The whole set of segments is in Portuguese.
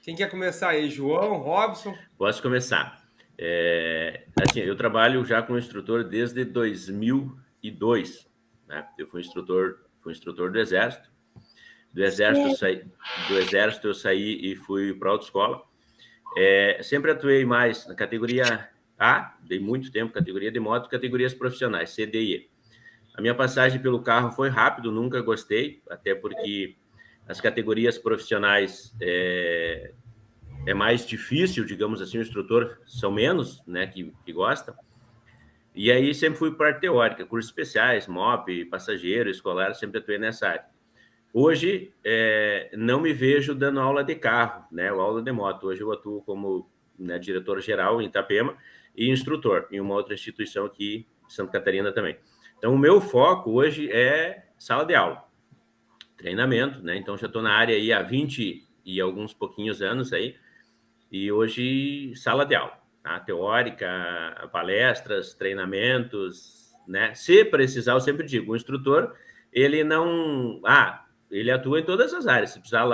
Quem quer começar aí? João, Robson? Posso começar. Assim, eu trabalho já como instrutor desde 2002, né? Eu fui instrutor do Exército. Do Exército eu saí e fui para a autoescola. Sempre atuei mais na categoria A, dei muito tempo, categoria de moto, categorias profissionais, C, D e E. A minha passagem pelo carro foi rápido, nunca gostei, até porque as categorias profissionais é mais difícil, digamos assim, o instrutor são menos, né, que gosta. E aí sempre fui parte teórica, cursos especiais, MOP, passageiro, escolar, sempre atuei nessa área. Hoje, não me vejo dando aula de carro, né, ou aula de moto. Hoje eu atuo como, né, diretor-geral em Itapema e instrutor em uma outra instituição aqui em Santa Catarina também. Então, o meu foco hoje é sala de aula, treinamento, né? Então, já estou na área aí há 20 e alguns pouquinhos anos aí, e hoje, sala de aula, tá? Teórica, palestras, treinamentos, né? Se precisar, eu sempre digo, o instrutor, ele não... ele atua em todas as áreas. Se precisar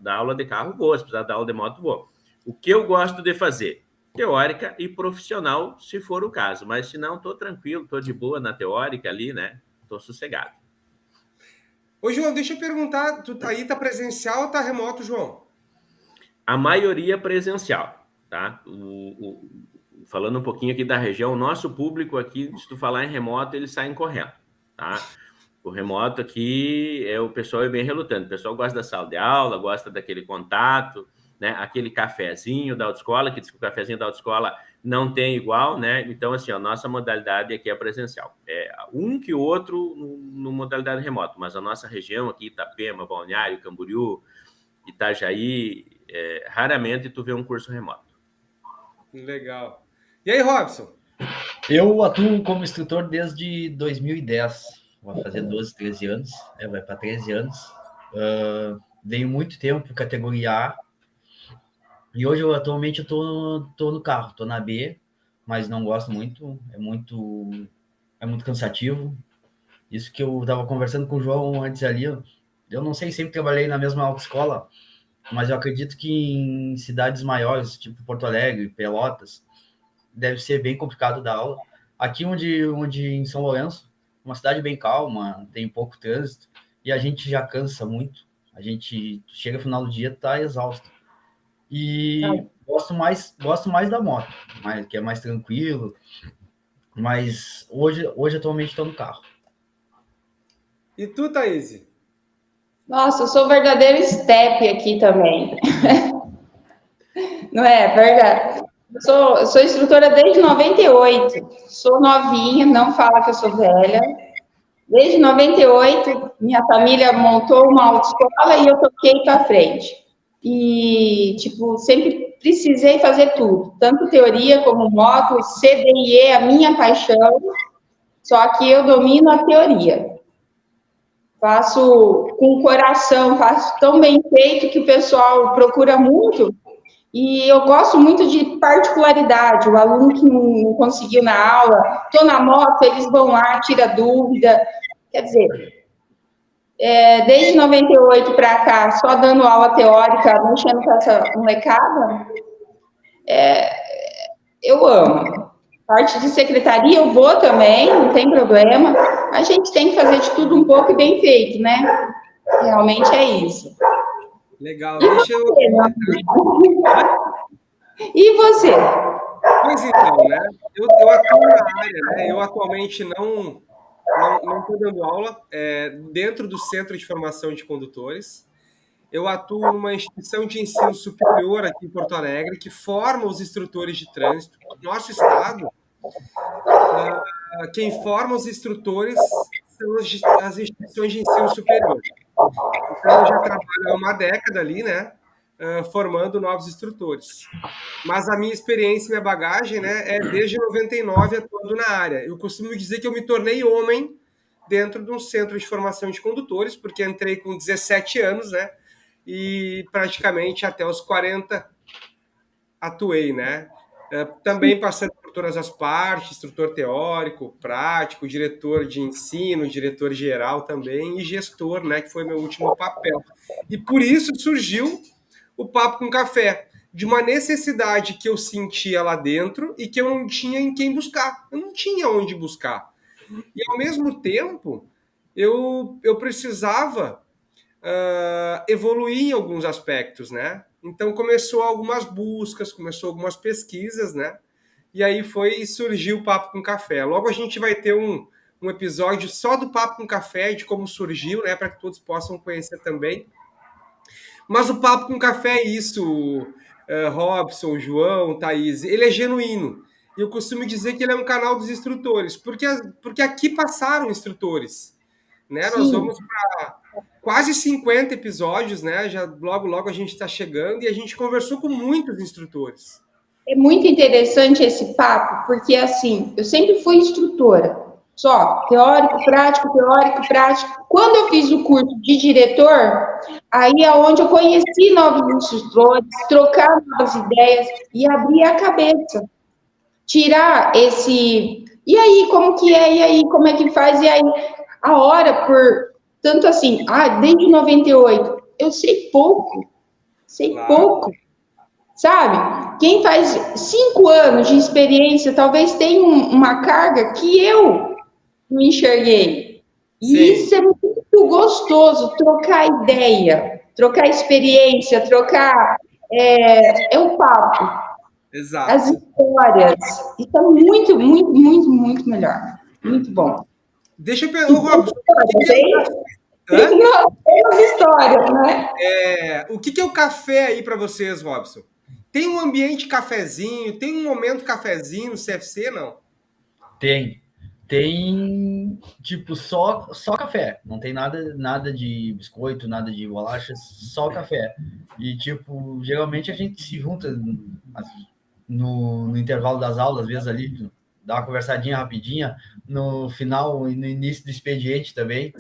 dar aula de carro, vou. Se precisar dar aula de moto, vou. O que eu gosto de fazer? Teórica e profissional, se for o caso. Mas, se não, estou tranquilo, estou de boa na teórica ali, né? Estou sossegado. Ô, João, deixa eu perguntar, tu aí tá presencial ou tá remoto, João? A maioria presencial, tá? Falando um pouquinho aqui da região, o nosso público aqui, se tu falar em remoto, eles saem correndo, tá? O remoto aqui, o pessoal é bem relutante. O pessoal gosta da sala de aula, gosta daquele contato, né? Aquele cafezinho da autoescola, que diz que o cafezinho da autoescola não tem igual, né? Então, assim, a nossa modalidade aqui é presencial. Um que o outro no modalidade remoto, mas a nossa região aqui, Itapema, Balneário, Camboriú, Itajaí, raramente tu vê um curso remoto. Legal. E aí, Robson? Eu atuo como instrutor desde 2010, vai fazer 12, 13 anos, vai para 13 anos. Dei muito tempo categoria A, e hoje atualmente eu tô no carro, tô na B, mas não gosto muito, é muito cansativo. Isso que eu estava conversando com o João antes ali, eu não sei, sempre trabalhei na mesma autoescola, mas eu acredito que em cidades maiores, tipo Porto Alegre, Pelotas, deve ser bem complicado dar aula. Aqui onde em São Lourenço, uma cidade bem calma, tem pouco trânsito, e a gente já cansa muito. A gente chega no final do dia, tá exausto. E gosto mais da moto, que é mais tranquilo. Mas hoje atualmente estou no carro. E tu, Thaís? Nossa, eu sou verdadeiro step aqui também. Não é verdade? Eu sou instrutora desde 98. Sou novinha, não fala que eu sou velha. Desde 98, minha família montou uma autoescola e eu toquei para frente. E, tipo, sempre precisei fazer tudo, tanto teoria como moto, CDIE é a minha paixão, só que eu domino a teoria. Faço com coração, faço tão bem feito que o pessoal procura muito. E eu gosto muito de particularidade, o aluno que não conseguiu na aula, estou na moto, eles vão lá, tira dúvida. Quer dizer, desde 98 para cá, só dando aula teórica, mexendo com essa molecada, eu amo. Parte de secretaria eu vou também, não tem problema. A gente tem que fazer de tudo um pouco e bem feito, né? Realmente é isso. Legal, deixa eu... E você? Pois então, né? Eu atuo na área, né? Eu atualmente não estou dando aula dentro do Centro de Formação de Condutores. Eu atuo numa instituição de ensino superior aqui em Porto Alegre que forma os instrutores de trânsito. Nosso estado, quem forma os instrutores são as instituições de ensino superior. Então, eu já trabalho há uma década ali, né? Formando novos instrutores. Mas a minha experiência, minha bagagem, né, é desde 99 atuando na área. Eu costumo dizer que eu me tornei homem dentro de um centro de formação de condutores, porque entrei com 17 anos, né, e praticamente até os 40 atuei, né. Também passando por todas as partes, instrutor teórico, prático, diretor de ensino, diretor geral também, e gestor, né, que foi meu último papel. E por isso surgiu o Papo com Café, de uma necessidade que eu sentia lá dentro e que eu não tinha em quem buscar. Eu não tinha onde buscar. E, ao mesmo tempo, eu precisava evoluir em alguns aspectos, né? Então, começou algumas buscas, começou algumas pesquisas, né? E aí surgiu o Papo com Café. Logo a gente vai ter um episódio só do Papo com Café, de como surgiu, né? Para que todos possam conhecer também. Mas o Papo com Café é isso, Robson, João, Thaís, ele é genuíno. E eu costumo dizer que ele é um canal dos instrutores, porque aqui passaram instrutores, né? Nós vamos para quase 50 episódios, né? Já logo a gente está chegando e a gente conversou com muitos instrutores. É muito interessante esse papo, porque assim, eu sempre fui instrutora, só teórico, prático. Quando eu fiz o curso de diretor, aí é onde eu conheci novos instrutores, trocar novas ideias e abrir a cabeça. Tirar esse... E aí, como que é? E aí, como é que faz? E aí, a hora por... Tanto assim, desde 98, eu sei pouco, sabe? Quem faz 5 anos de experiência talvez tenha uma carga que eu não enxerguei. E Sim. Isso é muito gostoso, trocar ideia, trocar experiência, trocar... É o papo. Exato. As histórias. Isso é muito, muito, muito, muito melhor. Muito bom. Deixa eu perguntar, Robson. Tem as histórias, né? O que é o café aí para vocês, Robson? Tem um ambiente cafezinho? Tem um momento cafezinho no CFC, não? Tem, tipo, só café. Não tem nada de biscoito, nada de bolachas, só café. E, tipo, geralmente a gente se junta no intervalo das aulas, às vezes ali, dá uma conversadinha rapidinha, no final e no início do expediente também.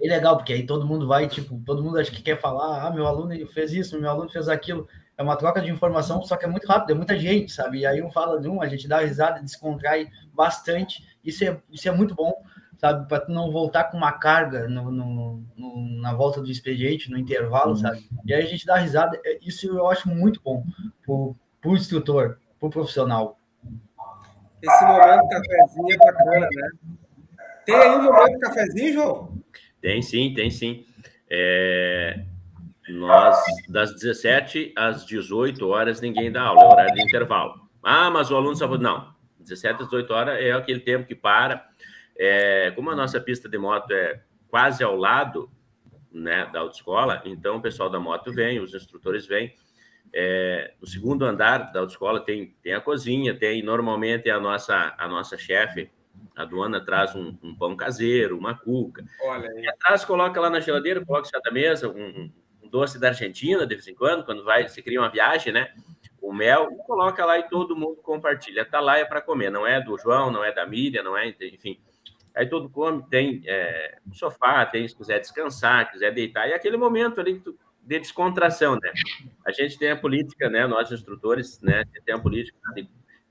É legal, porque aí todo mundo vai, tipo, todo mundo acha que quer falar, meu aluno fez isso, meu aluno fez aquilo. É uma troca de informação, só que é muito rápido, é muita gente, sabe? E aí um fala de a gente dá risada, descontrai bastante. Isso é muito bom, sabe? Para tu não voltar com uma carga na volta do expediente, no intervalo, sabe? E aí a gente dá risada. Isso eu acho muito bom pro instrutor, pro profissional. Esse momento cafezinho é bacana, né? Tem aí um momento cafezinho, João? Tem sim. Nós, das 17 às 18 horas, ninguém dá aula, é horário de intervalo. Mas o aluno só pode... Não, 17 às 18 horas é aquele tempo que para. Como a nossa pista de moto é quase ao lado, né, da autoescola, então o pessoal da moto vem, os instrutores vêm. No segundo andar da autoescola tem a cozinha, normalmente a nossa chefe, a Duana, traz um pão caseiro, uma cuca. Olha aí. E atrás coloca lá na geladeira, coloca em cima da mesa um doce da Argentina, de vez em quando se cria uma viagem, né? O mel, coloca lá e todo mundo compartilha. Tá lá para comer, não é do João, não é da Miriam, não é, enfim. Aí todo come, tem sofá, se quiser descansar, quiser deitar. E aquele momento ali de descontração, né? A gente tem a política, né? Nós, instrutores, né? Tem a política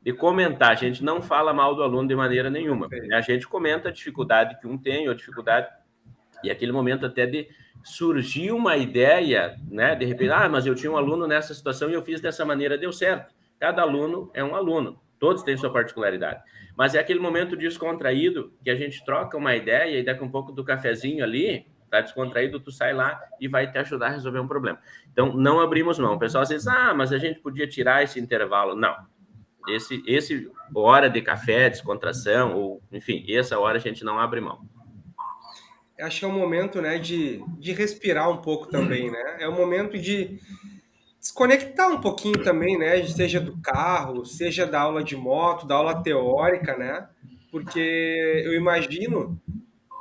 de comentar. A gente não fala mal do aluno de maneira nenhuma. A gente comenta a dificuldade que um tem, ou dificuldade... E aquele momento até de surgir uma ideia, né? De repente, mas eu tinha um aluno nessa situação e eu fiz dessa maneira, deu certo. Cada aluno é um aluno. Todos têm sua particularidade. Mas é aquele momento descontraído que a gente troca uma ideia e daqui um pouco do cafezinho ali, tá descontraído, tu sai lá e vai te ajudar a resolver um problema. Então, não abrimos mão. O pessoal diz, mas a gente podia tirar esse intervalo. Não. Esse hora de café, descontração, ou, enfim, essa hora a gente não abre mão. Acho que é um momento, né, de respirar um pouco também, né? É um momento de desconectar um pouquinho também, né? Seja do carro, seja da aula de moto, da aula teórica, né? Porque eu imagino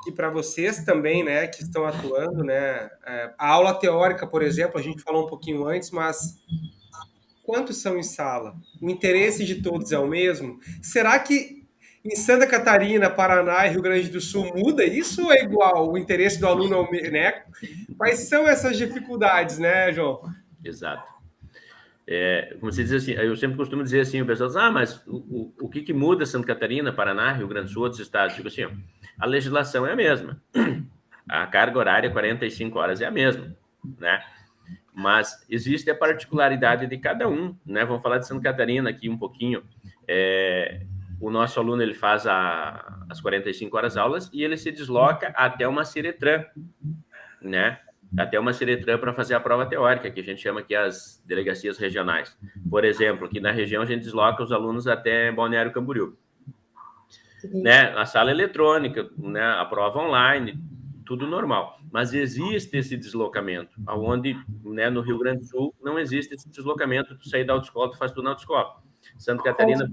que para vocês também, né, que estão atuando, né? A aula teórica, por exemplo, a gente falou um pouquinho antes, mas quantos são em sala? O interesse de todos é o mesmo? Será que em Santa Catarina, Paraná e Rio Grande do Sul muda isso ou é igual? O interesse do aluno é o mesmo, né? Quais são essas dificuldades, né, João? Exato. Como você diz assim, eu sempre costumo dizer assim, o pessoal diz, mas o que muda Santa Catarina, Paraná, Rio Grande do Sul, outros estados? Tipo assim, a legislação é a mesma. A carga horária, 45 horas, é a mesma, né? mas existe a particularidade de cada um, né? Vamos falar de Santa Catarina aqui um pouquinho. O nosso aluno, ele faz as 45 horas aulas e ele se desloca até uma Ciretran, né? Até uma Ciretran para fazer a prova teórica, que a gente chama aqui as delegacias regionais. Por exemplo, aqui na região a gente desloca os alunos até Balneário Camboriú. Né? A sala eletrônica, né? A prova online, tudo normal. Mas existe esse deslocamento, onde, né, no Rio Grande do Sul não existe esse deslocamento. Tu sair da autoescola, tu faz tudo na autoescola. Santa Catarina,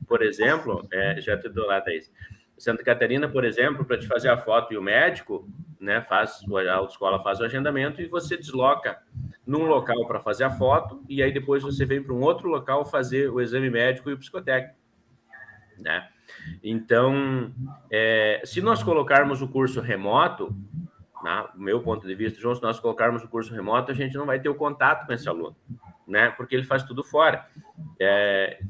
por exemplo, já te dou lá, Thaís. Santa Catarina, por exemplo, para te fazer a foto e o médico, né, a autoescola faz o agendamento e você desloca num local para fazer a foto e aí depois você vem para um outro local fazer o exame médico e o psicotécnico, né? Então, se nós colocarmos o curso remoto, né, do meu ponto de vista, João, se nós colocarmos o curso remoto, a gente não vai ter o contato com esse aluno, né, porque ele faz tudo fora.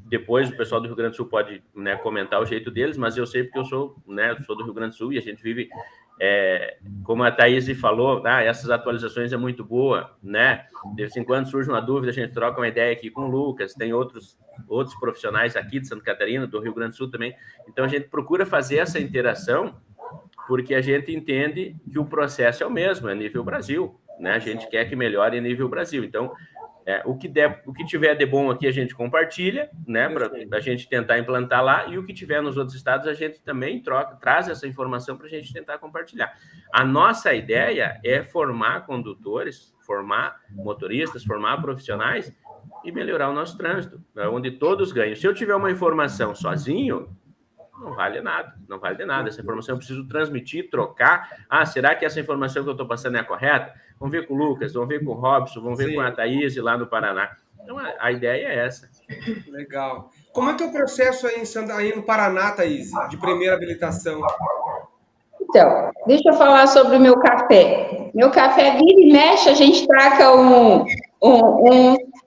Depois o pessoal do Rio Grande do Sul pode, né, comentar o jeito deles, mas eu sei porque eu sou, né, sou do Rio Grande do Sul e a gente vive, como a Thaís falou, essas atualizações é muito boa, né? De vez em quando surge uma dúvida, a gente troca uma ideia aqui com o Lucas, tem outros profissionais aqui de Santa Catarina, do Rio Grande do Sul também. Então a gente procura fazer essa interação porque a gente entende que o processo é o mesmo, é nível Brasil, né? A gente quer que melhore a nível Brasil. Então, o que tiver de bom aqui a gente compartilha, né, para a gente tentar implantar lá, e o que tiver nos outros estados a gente também traz essa informação para a gente tentar compartilhar. A nossa ideia é formar condutores, formar motoristas, formar profissionais e melhorar o nosso trânsito, onde todos ganham. Se eu tiver uma informação sozinho, não vale nada, não vale de nada. Essa informação eu preciso transmitir, trocar. Será que essa informação que eu estou passando é a correta? Vamos ver com o Lucas, vamos ver com o Robson, vamos ver com a Thaís lá no Paraná. Então, a ideia é essa. Legal. Como é que é o processo aí no Paraná, Thaís, de primeira habilitação? Então, deixa eu falar sobre o meu café. Meu café vira e mexe, a gente traca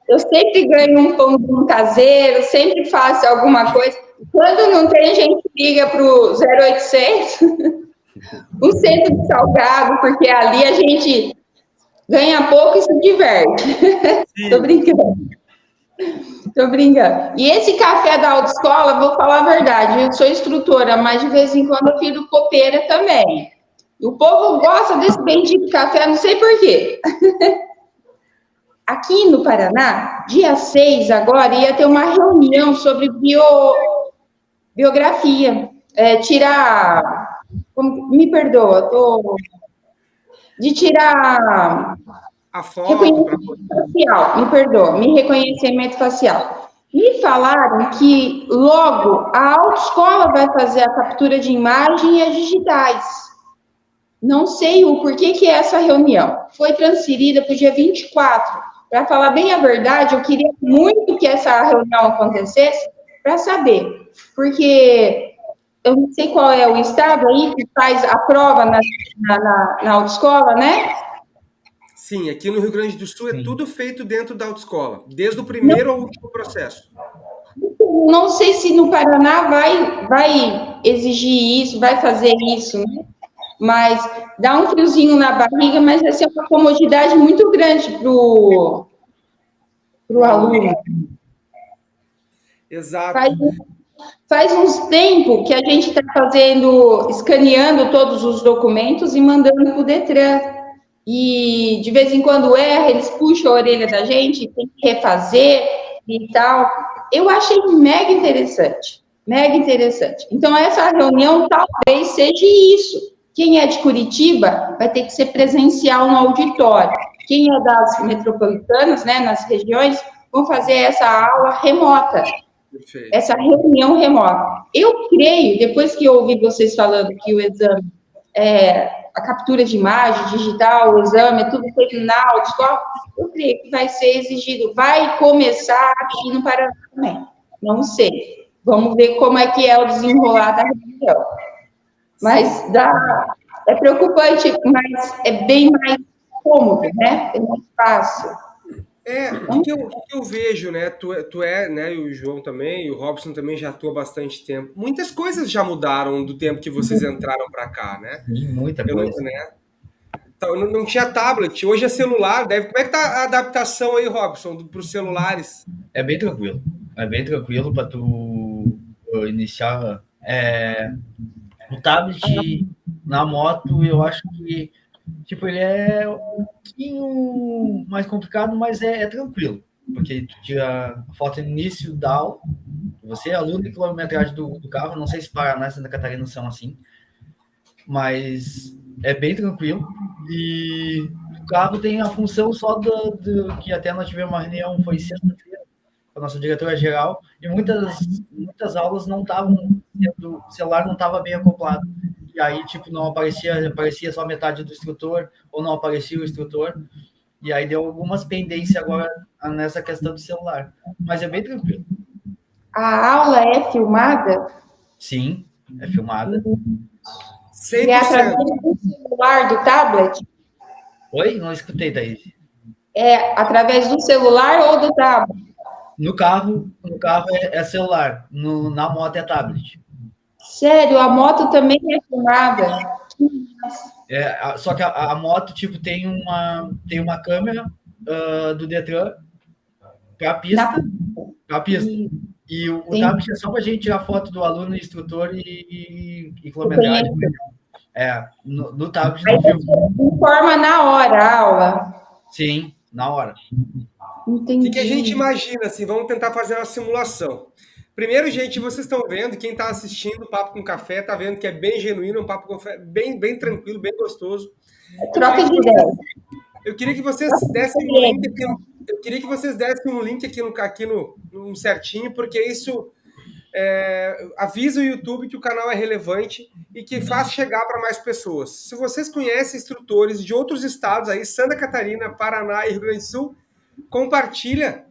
eu sempre ganho um pãozinho caseiro, sempre faço alguma coisa. Quando não tem, a gente liga para o 0800, o centro de salgado, porque ali a gente ganha pouco e se diverte. Tô brincando. E esse café da autoescola, vou falar a verdade, eu sou instrutora, mas de vez em quando eu fico copeira também. E o povo gosta desse bendito café, não sei por quê. Aqui no Paraná, dia 6 agora, ia ter uma reunião sobre biografia. Me perdoa, de tirar a foto, reconhecimento facial, reconhecimento facial. Me falaram que logo a autoescola vai fazer a captura de imagem e as digitais. Não sei o porquê que é essa reunião. Foi transferida para o dia 24. Para falar bem a verdade, eu queria muito que essa reunião acontecesse para saber. Porque eu não sei qual é o estado aí que faz a prova na autoescola, né? Sim, aqui no Rio Grande do Sul é tudo feito dentro da autoescola, desde o primeiro ao último processo. Não sei se no Paraná vai exigir isso, vai fazer isso, né? Mas dá um friozinho na barriga, mas vai ser uma comodidade muito grande para o aluno. Exato. Faz uns tempos que a gente está escaneando todos os documentos e mandando para o Detran. E de vez em quando erra, eles puxam a orelha da gente, tem que refazer e tal. Eu achei mega interessante. Então, essa reunião talvez seja isso. Quem é de Curitiba vai ter que ser presencial no auditório. Quem é das metropolitanas, né, nas regiões, vão fazer essa aula remota. Perfeito. Essa reunião remota. Eu creio, depois que eu ouvi vocês falando que o exame, a captura de imagem digital, o exame, é tudo feito na autoescola, eu creio que vai ser exigido, vai começar aqui no Paraná também. Não sei. Vamos ver como é que é o desenrolar da reunião. Mas é preocupante, mas é bem mais cômodo, né? É mais fácil. O que eu vejo, né? Tu é, né? E o João também, e o Robson também já atua há bastante tempo. Muitas coisas já mudaram do tempo que vocês entraram para cá, né? Sim, muita coisa. Não tinha tablet, hoje é celular. Como é que tá a adaptação aí, Robson, para os celulares? É bem tranquilo. É bem tranquilo para tu iniciar. O tablet na moto, eu acho que tipo, ele é um pouquinho mais complicado, mas é tranquilo. Porque tu tira a foto no início da aula, você é aluno de quilometragem do carro, não sei se Paraná e Santa Catarina são assim, mas é bem tranquilo. E o carro tem a função só que até nós tivemos uma reunião, foi sexta-feira, com a nossa diretora-geral, e muitas aulas não estavam, o celular não estava bem acoplado. E aí, tipo, não aparecia só metade do instrutor, ou não aparecia o instrutor, e aí deu algumas pendências agora nessa questão do celular. Mas é bem tranquilo. A aula é filmada? Sim, é filmada. 100%. E é através do celular, do tablet? Oi? Não escutei, Thaís. É através do celular ou do tablet? No carro é celular, na moto é tablet. Sério, a moto também é filmada? Só que a moto, tipo, tem uma câmera do Detran para a pista. E o tablet é só para a gente tirar foto do aluno, instrutor e quilometragem. No tablet não filma. Informa na hora a aula? Sim, na hora. Entendi. O que a gente imagina, assim, vamos tentar fazer uma simulação. Primeiro, gente, vocês estão vendo, quem está assistindo o Papo com Café está vendo que é bem genuíno, um papo com café bem tranquilo, bem gostoso. Troca de ideia. Eu queria que vocês dessem um link aqui. Eu queria que vocês dessem um link aqui no certinho, porque isso avisa o YouTube que o canal é relevante e que faz chegar para mais pessoas. Se vocês conhecem instrutores de outros estados aí, Santa Catarina, Paraná e Rio Grande do Sul, compartilha,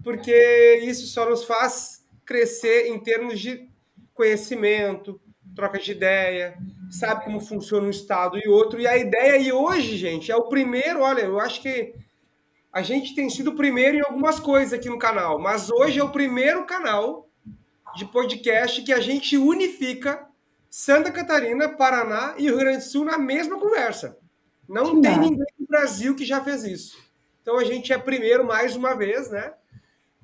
porque isso só nos faz crescer em termos de conhecimento, troca de ideia, sabe como funciona um estado e outro. E a ideia, e hoje, gente, é o primeiro, olha, eu acho que a gente tem sido o primeiro em algumas coisas aqui no canal, mas hoje é o primeiro canal de podcast que a gente unifica Santa Catarina, Paraná e Rio Grande do Sul na mesma conversa. Não tem ninguém no Brasil que já fez isso. Então a gente é primeiro mais uma vez, né?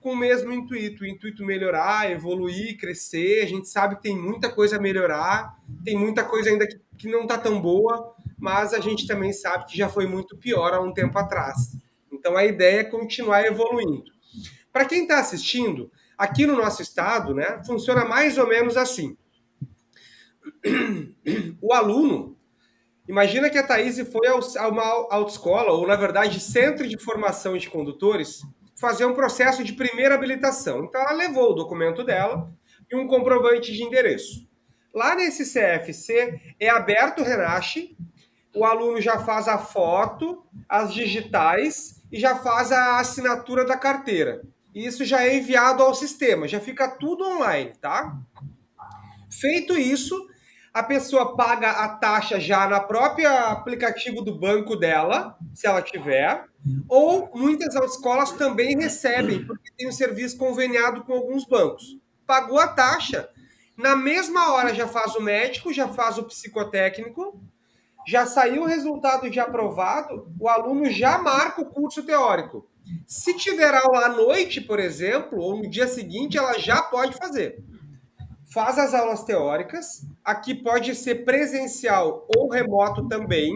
Com o mesmo intuito, o intuito melhorar, evoluir, crescer. A gente sabe que tem muita coisa a melhorar, tem muita coisa ainda que não está tão boa, mas a gente também sabe que já foi muito pior há um tempo atrás. Então a ideia é continuar evoluindo. Para quem está assistindo, aqui no nosso estado, né, funciona mais ou menos assim. O aluno, imagina que a Thaís foi a uma autoescola, ou na verdade centro de formação de condutores, fazer um processo de primeira habilitação. Então ela levou o documento dela e um comprovante de endereço. Lá nesse CFC é aberto o Renache, o aluno já faz a foto, as digitais e já faz a assinatura da carteira. E isso já é enviado ao sistema, já fica tudo online, tá? Feito isso, a pessoa paga a taxa já na própria aplicativo do banco dela, se ela tiver, ou muitas autoescolas também recebem, porque tem um serviço conveniado com alguns bancos. Pagou a taxa, na mesma hora já faz o médico, já faz o psicotécnico, já saiu o resultado de aprovado, o aluno já marca o curso teórico. Se tiver aula à noite, por exemplo, ou no dia seguinte, ela já pode fazer. Faz as aulas teóricas, aqui pode ser presencial ou remoto também,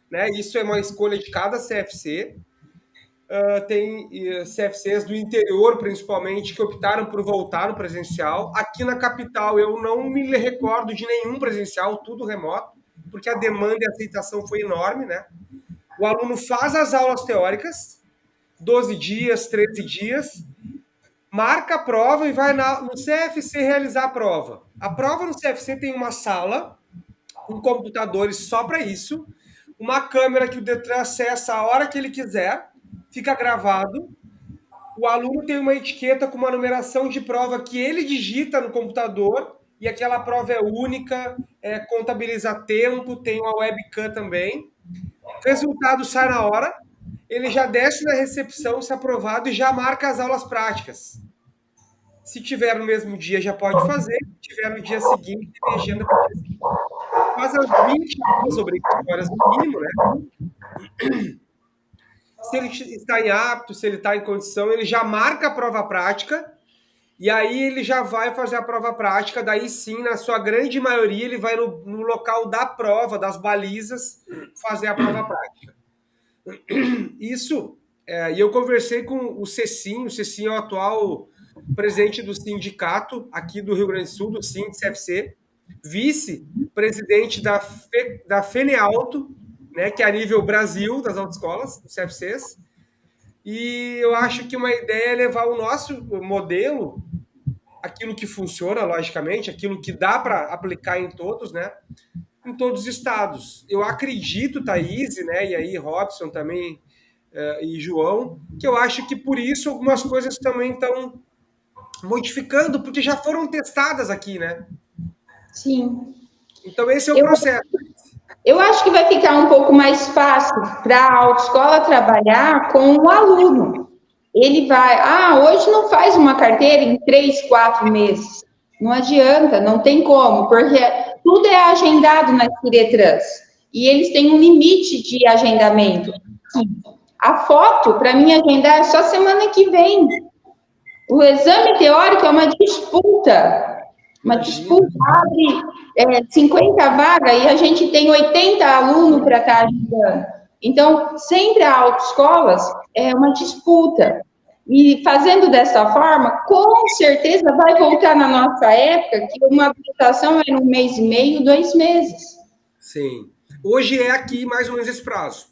né? Isso é uma escolha de cada CFC. Tem CFCs do interior, principalmente, que optaram por voltar no presencial. Aqui na capital, eu não me recordo de nenhum presencial, tudo remoto, porque a demanda e a aceitação foi enorme, né? O aluno faz as aulas teóricas, 12 dias, 13 dias, marca a prova e vai no CFC realizar a prova. A prova no CFC tem uma sala com computadores só para isso, uma câmera que o Detran acessa a hora que ele quiser, fica gravado. O aluno tem uma etiqueta com uma numeração de prova que ele digita no computador e aquela prova é única, contabiliza tempo, tem uma webcam também. O resultado sai na hora, ele já desce na recepção, se aprovado, e já marca as aulas práticas. Se tiver no mesmo dia, já pode fazer. Se tiver no dia seguinte, tem agenda para o dia seguinte. faz as 20 aulas obrigatórias no mínimo, né? Se ele está em apto, se ele está em condição, ele já marca a prova prática, e aí ele já vai fazer a prova prática, daí sim, na sua grande maioria, ele vai no local da prova, das balizas, fazer a prova prática. Isso, e eu conversei com o Cecinho é o atual presidente do sindicato aqui do Rio Grande do Sul, do CFC, vice-presidente da FENEALTO, né, que é a nível Brasil das autoescolas, dos CFCs, e eu acho que uma ideia é levar o nosso modelo, aquilo que funciona, logicamente, aquilo que dá para aplicar em todos, né, em todos os estados. Eu acredito, Thaís, né, e aí Robson também, e João, que eu acho que por isso algumas coisas também estão modificando, porque já foram testadas aqui, né? Sim. Então esse é o processo. Eu acho que vai ficar um pouco mais fácil para a autoescola trabalhar com o aluno. Ele vai, hoje não faz uma carteira em 3, 4 meses. Não adianta, não tem como, porque tudo é agendado nas Ciretrans. E eles têm um limite de agendamento. A foto, para mim agendar, é só semana que vem. O exame teórico é uma disputa. Uma disputa, abre 50 vagas e a gente tem 80 alunos para estar ajudando. Então, sempre a autoescolas é uma disputa. E fazendo dessa forma, com certeza vai voltar na nossa época, que uma habilitação era 1 mês e meio, 2 meses. Sim. Hoje é aqui mais ou menos esse prazo.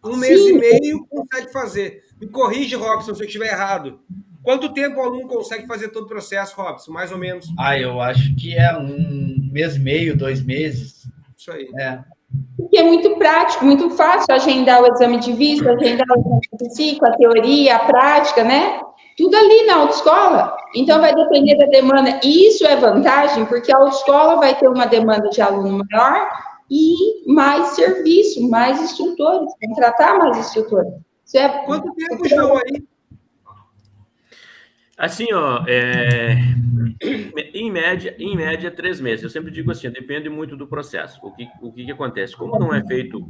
1 mês e meio consegue fazer. Me corrige, Robson, se eu estiver errado. Quanto tempo o aluno consegue fazer todo o processo, Robson? Mais ou menos? Eu acho que é 1 mês e meio, 2 meses. Isso aí. Porque é muito prático, muito fácil agendar o exame de vista, agendar o exame de psico, a teoria, a prática, né? Tudo ali na autoescola. Então, vai depender da demanda. E isso é vantagem, porque a autoescola vai ter uma demanda de aluno maior e mais serviço, mais instrutores, contratar mais instrutores. Isso é... Quanto tempo, João, aí? Assim, em média 3 meses. Eu sempre digo assim, depende muito do processo. O que acontece? Como não é feito,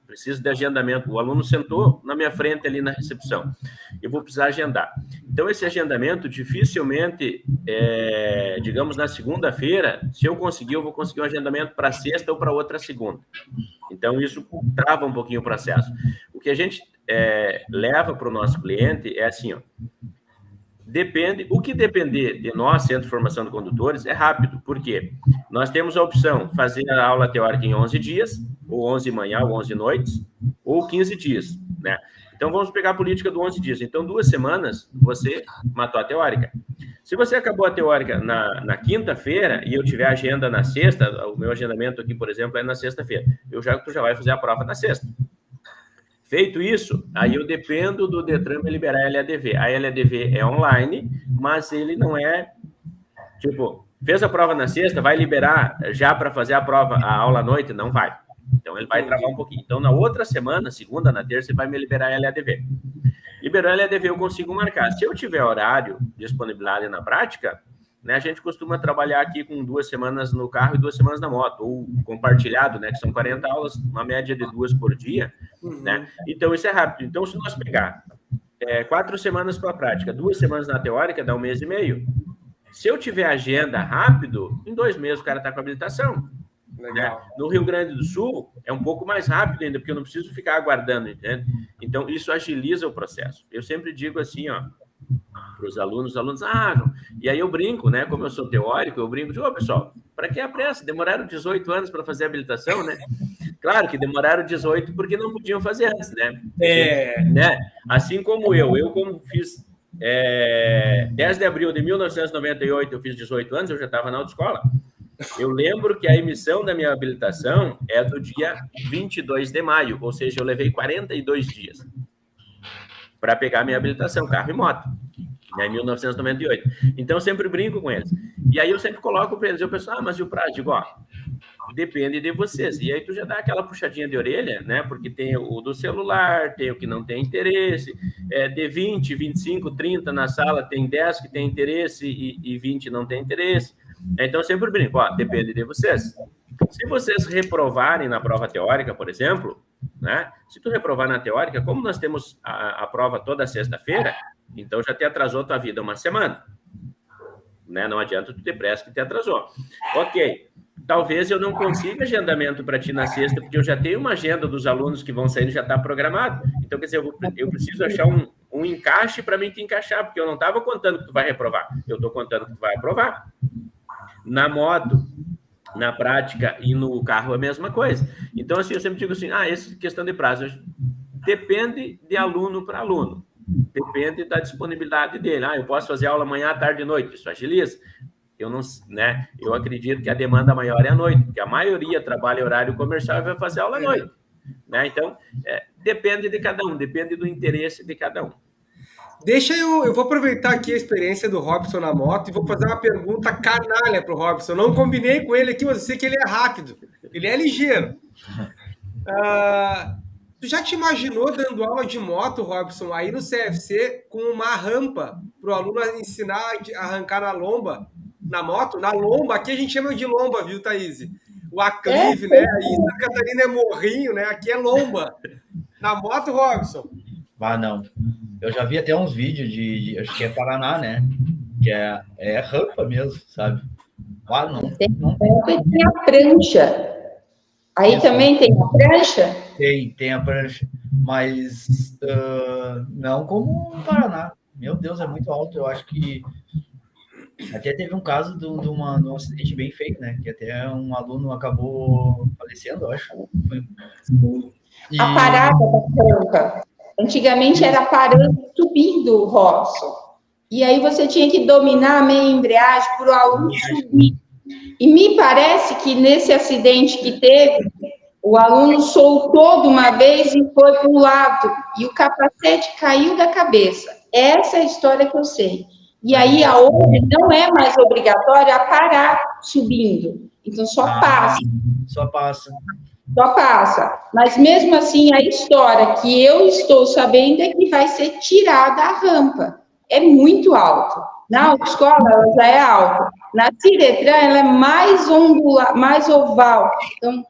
precisa de agendamento. O aluno sentou na minha frente ali na recepção. Eu vou precisar agendar. Então, esse agendamento, dificilmente, digamos, na segunda-feira, se eu conseguir, eu vou conseguir um agendamento para sexta ou para outra segunda. Então, isso trava um pouquinho o processo. O que a gente leva para o nosso cliente é assim, o que depender de nós, Centro de Formação de Condutores, é rápido. Por quê? Nós temos a opção fazer a aula teórica em 11 dias, ou 11 de manhã, ou 11 noites, ou 15 dias, né? Então, vamos pegar a política do 11 dias. Então, 2 semanas, você matou a teórica. Se você acabou a teórica na quinta-feira e eu tiver agenda na sexta, o meu agendamento aqui, por exemplo, é na sexta-feira, tu já vai fazer a prova na sexta. Feito isso, aí eu dependo do Detran para liberar a LADV. A LADV é online, mas ele não é, fez a prova na sexta, vai liberar já para fazer a prova, a aula à noite? Não vai. Então, ele vai travar um pouquinho. Então, na outra semana, segunda, na terça, ele vai me liberar a LADV. Liberou a LADV, eu consigo marcar. Se eu tiver horário, disponibilidade na prática, né, a gente costuma trabalhar aqui com 2 semanas no carro e 2 semanas na moto, ou compartilhado, né, que são 40 aulas, uma média de 2 por dia, né? Então, isso é rápido. Então, se nós pegar 4 semanas para a prática, 2 semanas na teórica, dá 1 mês e meio. Se eu tiver agenda rápido, em 2 meses o cara está com habilitação. Legal. Né? No Rio Grande do Sul, é um pouco mais rápido ainda, porque eu não preciso ficar aguardando, entende? Então, isso agiliza o processo. Eu sempre digo assim, para os alunos, e aí eu brinco, né? Como eu sou teórico, eu brinco de, pessoal, para que a pressa? Demoraram 18 anos para fazer a habilitação, né? Claro que demoraram 18 porque não podiam fazer antes, né? Né? Assim como eu como fiz 10 de abril de 1998, eu fiz 18 anos, eu já estava na autoescola. Eu lembro que a emissão da minha habilitação é do dia 22 de maio, ou seja, eu levei 42 dias para pegar minha habilitação, carro e moto, em 1998. Então, eu sempre brinco com eles. E aí, eu sempre coloco para eles, eu penso, mas e o prazo? Digo, depende de vocês. E aí, tu já dá aquela puxadinha de orelha, né? Porque tem o do celular, tem o que não tem interesse, de 20, 25, 30 na sala, tem 10 que tem interesse e 20 não tem interesse. Então, eu sempre brinco, depende de vocês. Se vocês reprovarem na prova teórica, por exemplo, né? Se tu reprovar na teórica, como nós temos a prova toda sexta-feira, então já te atrasou tua vida uma semana. Né? Não adianta tu ter pressa que te atrasou. Ok, talvez eu não consiga agendamento para ti na sexta, porque eu já tenho uma agenda dos alunos que vão sair, já está programado. Então, quer dizer, eu preciso achar um encaixe para mim te encaixar, porque eu não estava contando que tu vai reprovar, eu estou contando que tu vai aprovar. Na moto, na prática e no carro, a mesma coisa. Então, assim, eu sempre digo assim, essa questão de prazo depende de aluno para aluno. Depende da disponibilidade dele. Eu posso fazer aula amanhã, tarde e noite. Isso agiliza. Eu acredito que a demanda maior é à noite, porque a maioria trabalha em horário comercial e vai fazer aula à noite. Né? Então, depende de cada um, depende do interesse de cada um. Eu vou aproveitar aqui a experiência do Robson na moto e vou fazer uma pergunta canalha para o Robson. Não combinei com ele aqui, mas eu sei que ele é rápido. Ele é ligeiro. Tu já te imaginou dando aula de moto, Robson, aí no CFC com uma rampa para o aluno ensinar a arrancar na lomba, na moto? Na lomba, aqui a gente chama de lomba, viu, Thaís? O aclive, né? Aí Santa Catarina é morrinho, né? Aqui é lomba. Na moto, Robson? Não. Eu já vi até uns vídeos acho que é Paraná, né? Que é rampa mesmo, sabe? Não. Tem a prancha. Aí isso. Também tem a prancha? Tem a prancha, mas não como o Paraná. Meu Deus, é muito alto. Eu acho que até teve um caso de um acidente bem feito, né? Que até um aluno acabou falecendo, eu acho. A parada da tranca. Antigamente era parando subindo o Robson. E aí você tinha que dominar a meia embreagem para o aluno subir. E me parece que nesse acidente que teve, o aluno soltou de uma vez e foi para o lado. E o capacete caiu da cabeça. Essa é a história que eu sei. E aí a outra não é mais obrigatória a parar subindo. Então só passa. Só passa. Só passa. Mas mesmo assim, a história que eu estou sabendo é que vai ser tirada a rampa. É muito alto. Na autoescola, ela já é alta. Na Ciretran, ela é mais mais oval. Então,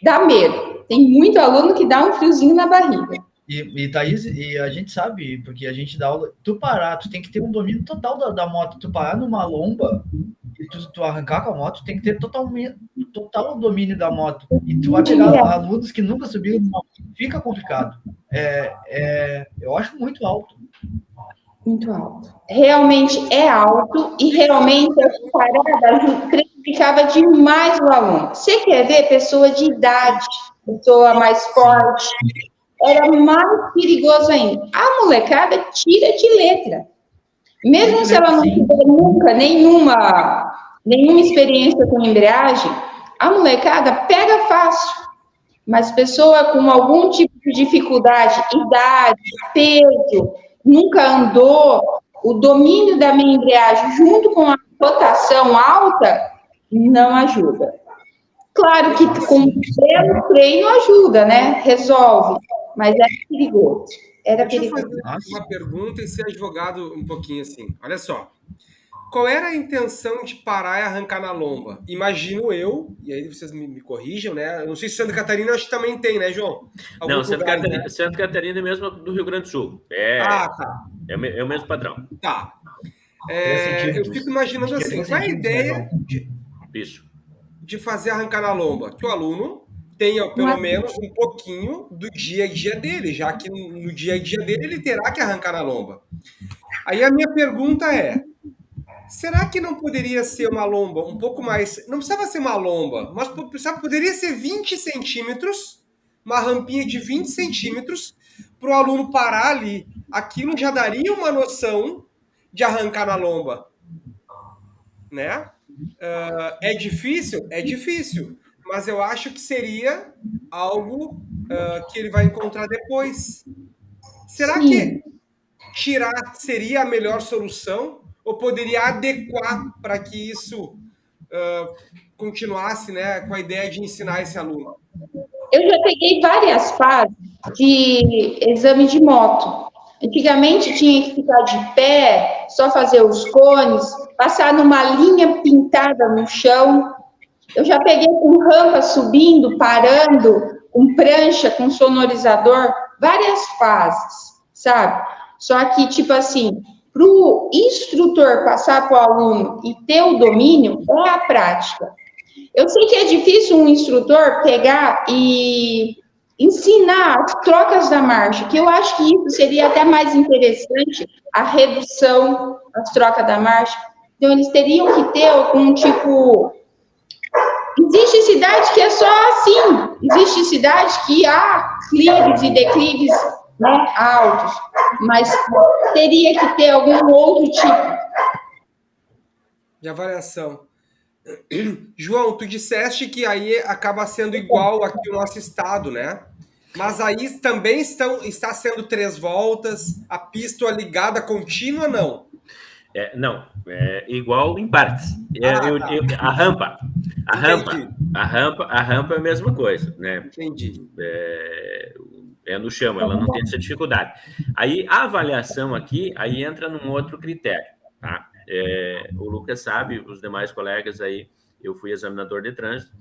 dá medo. Tem muito aluno que dá um friozinho na barriga. E Thaís, a gente sabe, porque a gente dá aula, tu tem que ter um domínio total da moto. Tu parar numa lomba e tu arrancar com a moto, tem que ter total domínio da moto. E tu vai pegar alunos que nunca subiram numa moto, fica complicado. Eu acho muito alto. Muito alto. Realmente é alto e realmente a parada prejudicava demais o aluno. Você quer ver pessoa de idade, pessoa mais forte, era mais perigoso ainda. A molecada tira de letra. Mesmo se ela não tiver nunca nenhuma experiência com embreagem, a molecada pega fácil. Mas pessoa com algum tipo de dificuldade, idade, peso, nunca andou, o domínio da minha embreagem junto com a rotação alta não ajuda. Claro que com o treino ajuda, né? Resolve, mas era perigoso. Deixa eu fazer uma pergunta e ser advogado um pouquinho assim. Olha só. Qual era a intenção de parar e arrancar na lomba? Imagino eu, e aí vocês me corrijam, né? Eu não sei se Santa Catarina acho que também tem, né, João? Não, Santa Catarina é mesmo do Rio Grande do Sul. Tá. É o mesmo padrão. Tá. Eu fico imaginando assim, qual é a ideia de fazer arrancar na lomba? Que o aluno tenha pelo menos um pouquinho do dia a dia dele, já que no dia a dia dele ele terá que arrancar na lomba. Aí a minha pergunta é, será que não poderia ser uma lomba um pouco mais... Não precisava ser uma lomba, mas poderia ser 20 centímetros, uma rampinha de 20 centímetros, para o aluno parar ali. Aquilo já daria uma noção de arrancar na lomba. Né? É difícil? É difícil. Mas eu acho que seria algo que ele vai encontrar depois. Será que tirar seria a melhor solução? Ou poderia adequar para que isso continuasse, né, com a ideia de ensinar esse aluno? Eu já peguei várias fases de exame de moto. Antigamente tinha que ficar de pé, só fazer os cones, passar numa linha pintada no chão. Eu já peguei com rampa subindo, parando, com prancha, com sonorizador, várias fases, sabe? Só que, tipo assim, para o instrutor passar para o aluno e ter o domínio, é a prática. Eu sei que é difícil um instrutor pegar e ensinar as trocas da marcha, que eu acho que isso seria até mais interessante, a redução das trocas da marcha. Então, eles teriam que ter algum tipo... Existe cidade que é só assim, existe cidade que há clives e declives, né, altos, mas teria que ter algum outro tipo de avaliação. João, tu disseste que aí acaba sendo igual aqui no nosso estado, né? Mas aí também está sendo 3 voltas, a pista ligada contínua, não? Não, é igual em partes. Tá. A rampa é a mesma coisa, né? Entendi. É no chão, ela não tem essa dificuldade. Aí a avaliação aqui, aí entra num outro critério, tá? O Lucas sabe, os demais colegas aí, eu fui examinador de trânsito,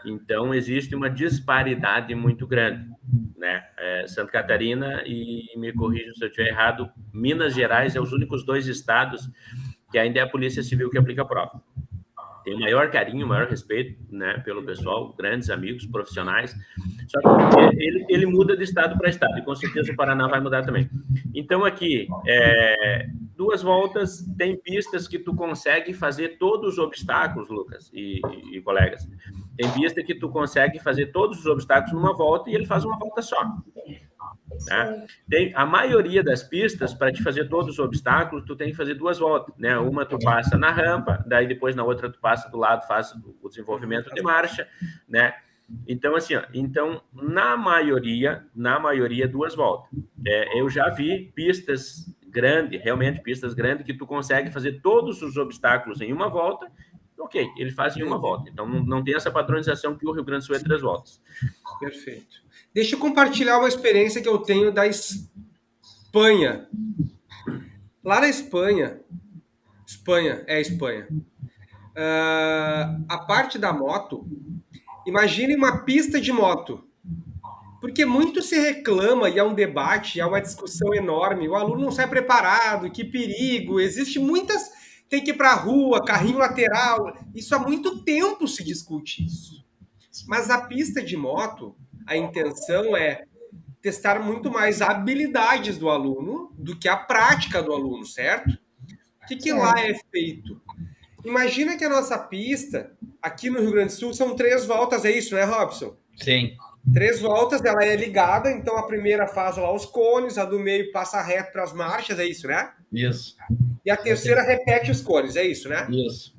então existe uma disparidade muito grande, né? Santa Catarina, e me corrija se eu estiver errado, Minas Gerais é os únicos 2 estados que ainda é a Polícia Civil que aplica a prova. Tem o maior carinho, o maior respeito, né, pelo pessoal, grandes amigos, profissionais. Só que ele muda de estado para estado, e com certeza o Paraná vai mudar também. Então, aqui, 2 voltas, tem pistas que tu consegue fazer todos os obstáculos, Lucas e colegas. Tem pista que tu consegue fazer todos os obstáculos numa volta e ele faz uma volta só. Né? Tem a maioria das pistas, para te fazer todos os obstáculos, tu tem que fazer 2 voltas, né? Uma tu passa na rampa, daí depois na outra tu passa do lado, faz o desenvolvimento de marcha, né? Então, assim, na maioria 2 voltas. Eu já vi pistas grandes, realmente pistas grandes, que tu consegue fazer todos os obstáculos em uma volta. Ok, ele faz em uma volta. Então, não tem essa padronização que o Rio Grande do Sul é 3 voltas. Perfeito. Deixa eu compartilhar uma experiência que eu tenho da Espanha. Lá na Espanha, a parte da moto, imagine uma pista de moto. Porque muito se reclama, e há um debate, há uma discussão enorme, o aluno não sai preparado, que perigo, existe muitas... Tem que ir para a rua, carrinho lateral, isso há muito tempo se discute isso. Mas a pista de moto, a intenção é testar muito mais habilidades do aluno do que a prática do aluno, certo? O que lá é feito? Imagina que a nossa pista, aqui no Rio Grande do Sul, são 3 voltas, é isso, né, Robson? Sim. 3 voltas, ela é ligada, então a primeira faz lá os cones, a do meio passa reto para as marchas, é isso, né? Isso. E a terceira repete os cones, é isso, né? Isso.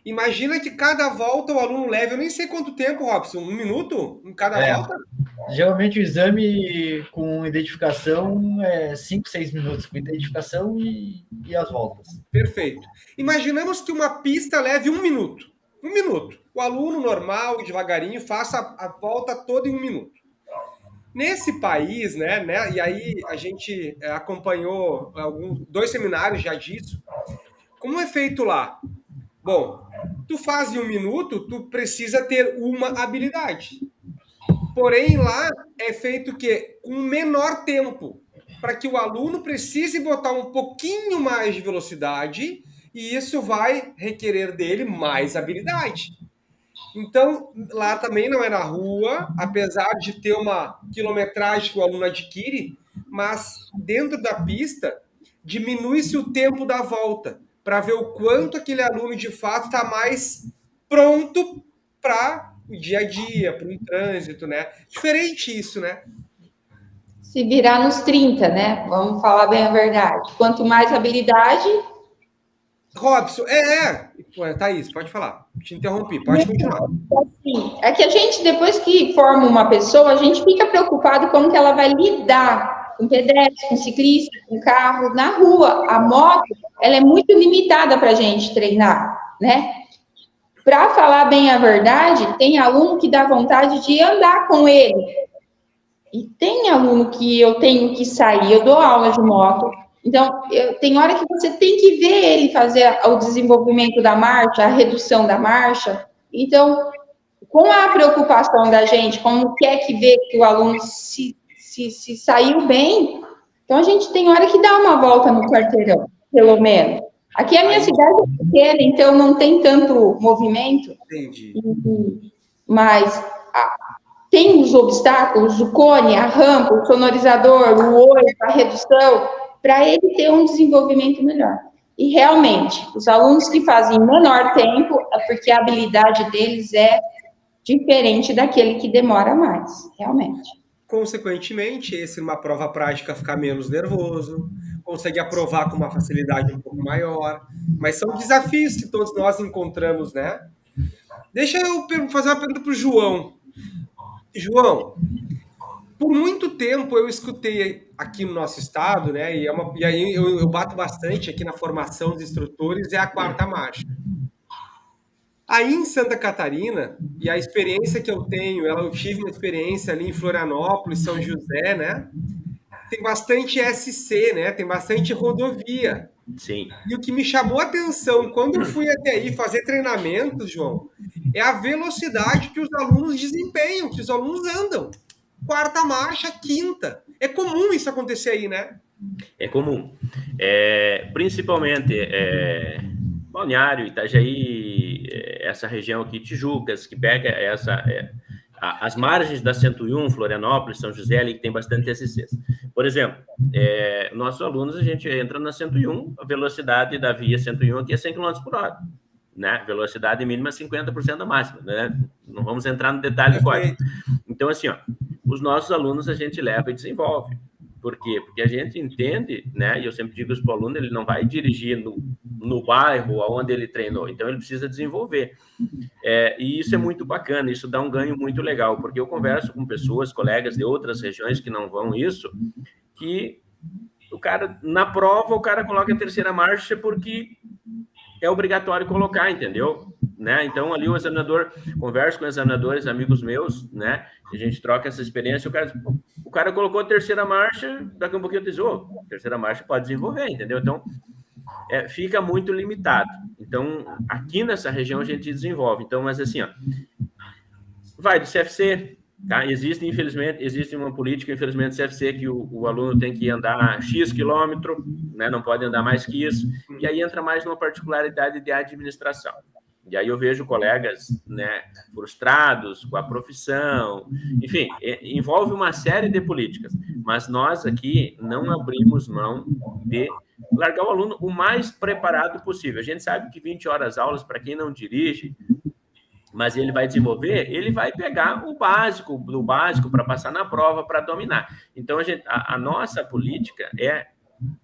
Imagina que cada volta o aluno leva, eu nem sei quanto tempo, Robson, 1 minuto em cada volta? Geralmente o exame com identificação é 5, 6 minutos, com identificação e as voltas. Perfeito. Imaginamos que uma pista leve 1 minuto. 1 minuto. O aluno normal, devagarinho, faça a volta toda em 1 minuto. Nesse país, né, e aí a gente acompanhou 2 seminários já disso. Como é feito lá? Bom, tu faz em 1 minuto, tu precisa ter uma habilidade. Porém, lá é feito o quê? Com menor tempo, para que o aluno precise botar um pouquinho mais de velocidade, e isso vai requerer dele mais habilidade. Então, lá também não é na rua, apesar de ter uma quilometragem que o aluno adquire, mas dentro da pista, diminui-se o tempo da volta, para ver o quanto aquele aluno de fato está mais pronto para o dia a dia, para um trânsito, né? Diferente isso, né? Se virar nos 30, né? Vamos falar bem a verdade. Quanto mais habilidade... Robson, Thaís, pode falar. Te interrompi, pode continuar. Assim, é que a gente, depois que forma uma pessoa, a gente fica preocupado como que ela vai lidar com pedestre, com ciclista, com carro, na rua. A moto, ela é muito limitada para a gente treinar, né? Para falar bem a verdade, tem aluno que dá vontade de andar com ele. E tem aluno que eu tenho que sair, eu dou aula de moto. Então, tem hora que você tem que ver ele fazer o desenvolvimento da marcha, a redução da marcha, Então, com a preocupação da gente, como quer que vê que o aluno se saiu bem, então a gente tem hora que dá uma volta no quarteirão, pelo menos. Aqui a minha cidade é pequena, então não tem tanto movimento. Entendi. Mas tem os obstáculos, o cone, a rampa, o sonorizador, o olho, a redução, para ele ter um desenvolvimento melhor. E realmente, os alunos que fazem menor tempo é porque a habilidade deles é diferente daquele que demora mais, realmente. Consequentemente, esse numa prova prática fica menos nervoso, consegue aprovar com uma facilidade um pouco maior, mas são desafios que todos nós encontramos, né? Deixa eu fazer uma pergunta para o João. João, por muito tempo eu escutei aqui no nosso estado, né? E aí eu bato bastante aqui na formação dos instrutores, é a quarta marcha. Aí em Santa Catarina, e a experiência que eu tenho, eu tive uma experiência ali em Florianópolis, São José, né? Tem bastante SC, né? Tem bastante rodovia. Sim. E o que me chamou a atenção quando eu fui até aí fazer treinamentos, João, é a velocidade que os alunos desempenham, que os alunos andam. Quarta marcha, quinta. É comum isso acontecer aí, né? É comum. Principalmente Balneário, Itajaí, essa região aqui, Tijucas, que pega as margens da 101, Florianópolis, São José, ali que tem bastante SCs. Por exemplo, nossos alunos, a gente entra na 101, a velocidade da via 101 aqui é 100 km por hora, né? Velocidade mínima 50% da máxima, né? Não vamos entrar no detalhe do código. Então, assim, ó, os nossos alunos a gente leva e desenvolve. Por quê? Porque a gente entende, né? E eu sempre digo para o aluno, ele não vai dirigir no bairro onde ele treinou, então ele precisa desenvolver. E isso é muito bacana, isso dá um ganho muito legal, porque eu converso com pessoas, colegas de outras regiões que não vão isso, que o cara, na prova, o cara coloca a terceira marcha porque é obrigatório colocar, entendeu? Né? Então, ali o examinador, converso com examinadores, amigos meus, né? A gente troca essa experiência, o cara colocou a terceira marcha, daqui a um pouquinho eu disse, terceira marcha pode desenvolver, entendeu? Então, fica muito limitado. Então, aqui nessa região a gente desenvolve. Então, mas assim, ó, vai do CFC, tá? Existe uma política, infelizmente, do CFC, que o aluno tem que andar X quilômetro, né? Não pode andar mais que isso, e aí entra mais numa particularidade de administração. E aí eu vejo colegas, né, frustrados com a profissão, enfim, envolve uma série de políticas, mas nós aqui não abrimos mão de largar o aluno o mais preparado possível. A gente sabe que 20 horas aulas, para quem não dirige, mas ele vai desenvolver, ele vai pegar o básico do básico para passar na prova, para dominar. Então, a nossa política é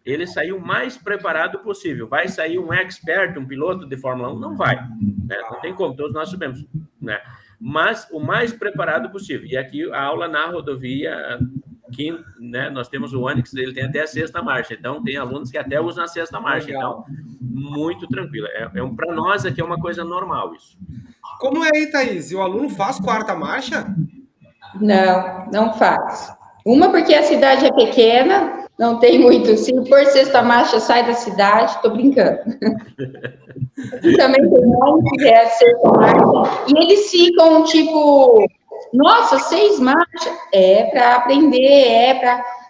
ele sair o mais preparado possível. Vai sair um expert, um piloto de Fórmula 1? Não vai. Né? Não tem como, todos nós sabemos. Né? Mas o mais preparado possível. E aqui a aula na rodovia, né, nós temos o Onix, ele tem até a sexta marcha. Então, tem alunos que até usam a sexta marcha. Legal. Então, muito tranquilo. Para nós aqui é uma coisa normal isso. Como é aí, Thaís? O aluno faz quarta marcha? Não faz. Uma porque a cidade é pequena, não tem muito. Se for sexta marcha, sai da cidade, tô brincando. Também tem um que é sexta marcha. E eles ficam tipo, nossa, 6 marchas. É para aprender,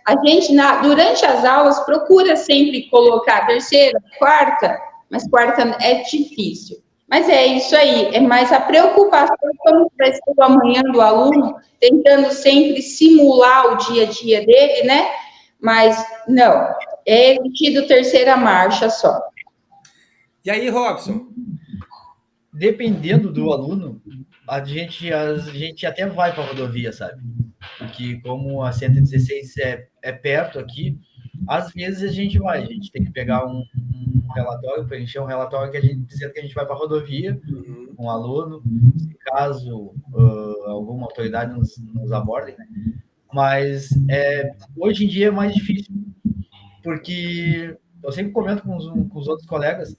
A gente, durante as aulas, procura sempre colocar terceira, quarta, mas quarta é difícil. Mas é isso aí, é mais a preocupação como vai ser o amanhã do aluno, tentando sempre simular o dia a dia dele, né? Mas não, é exigido terceira marcha só. E aí, Robson? Dependendo do aluno, a gente até vai para a rodovia, sabe? Porque como a 116 é perto aqui, às vezes a gente tem que pegar um relatório, preencher um relatório que a gente dizendo que a gente vai para a rodovia com um aluno, caso alguma autoridade nos aborde, né? Mas hoje em dia é mais difícil, porque eu sempre comento com os outros colegas,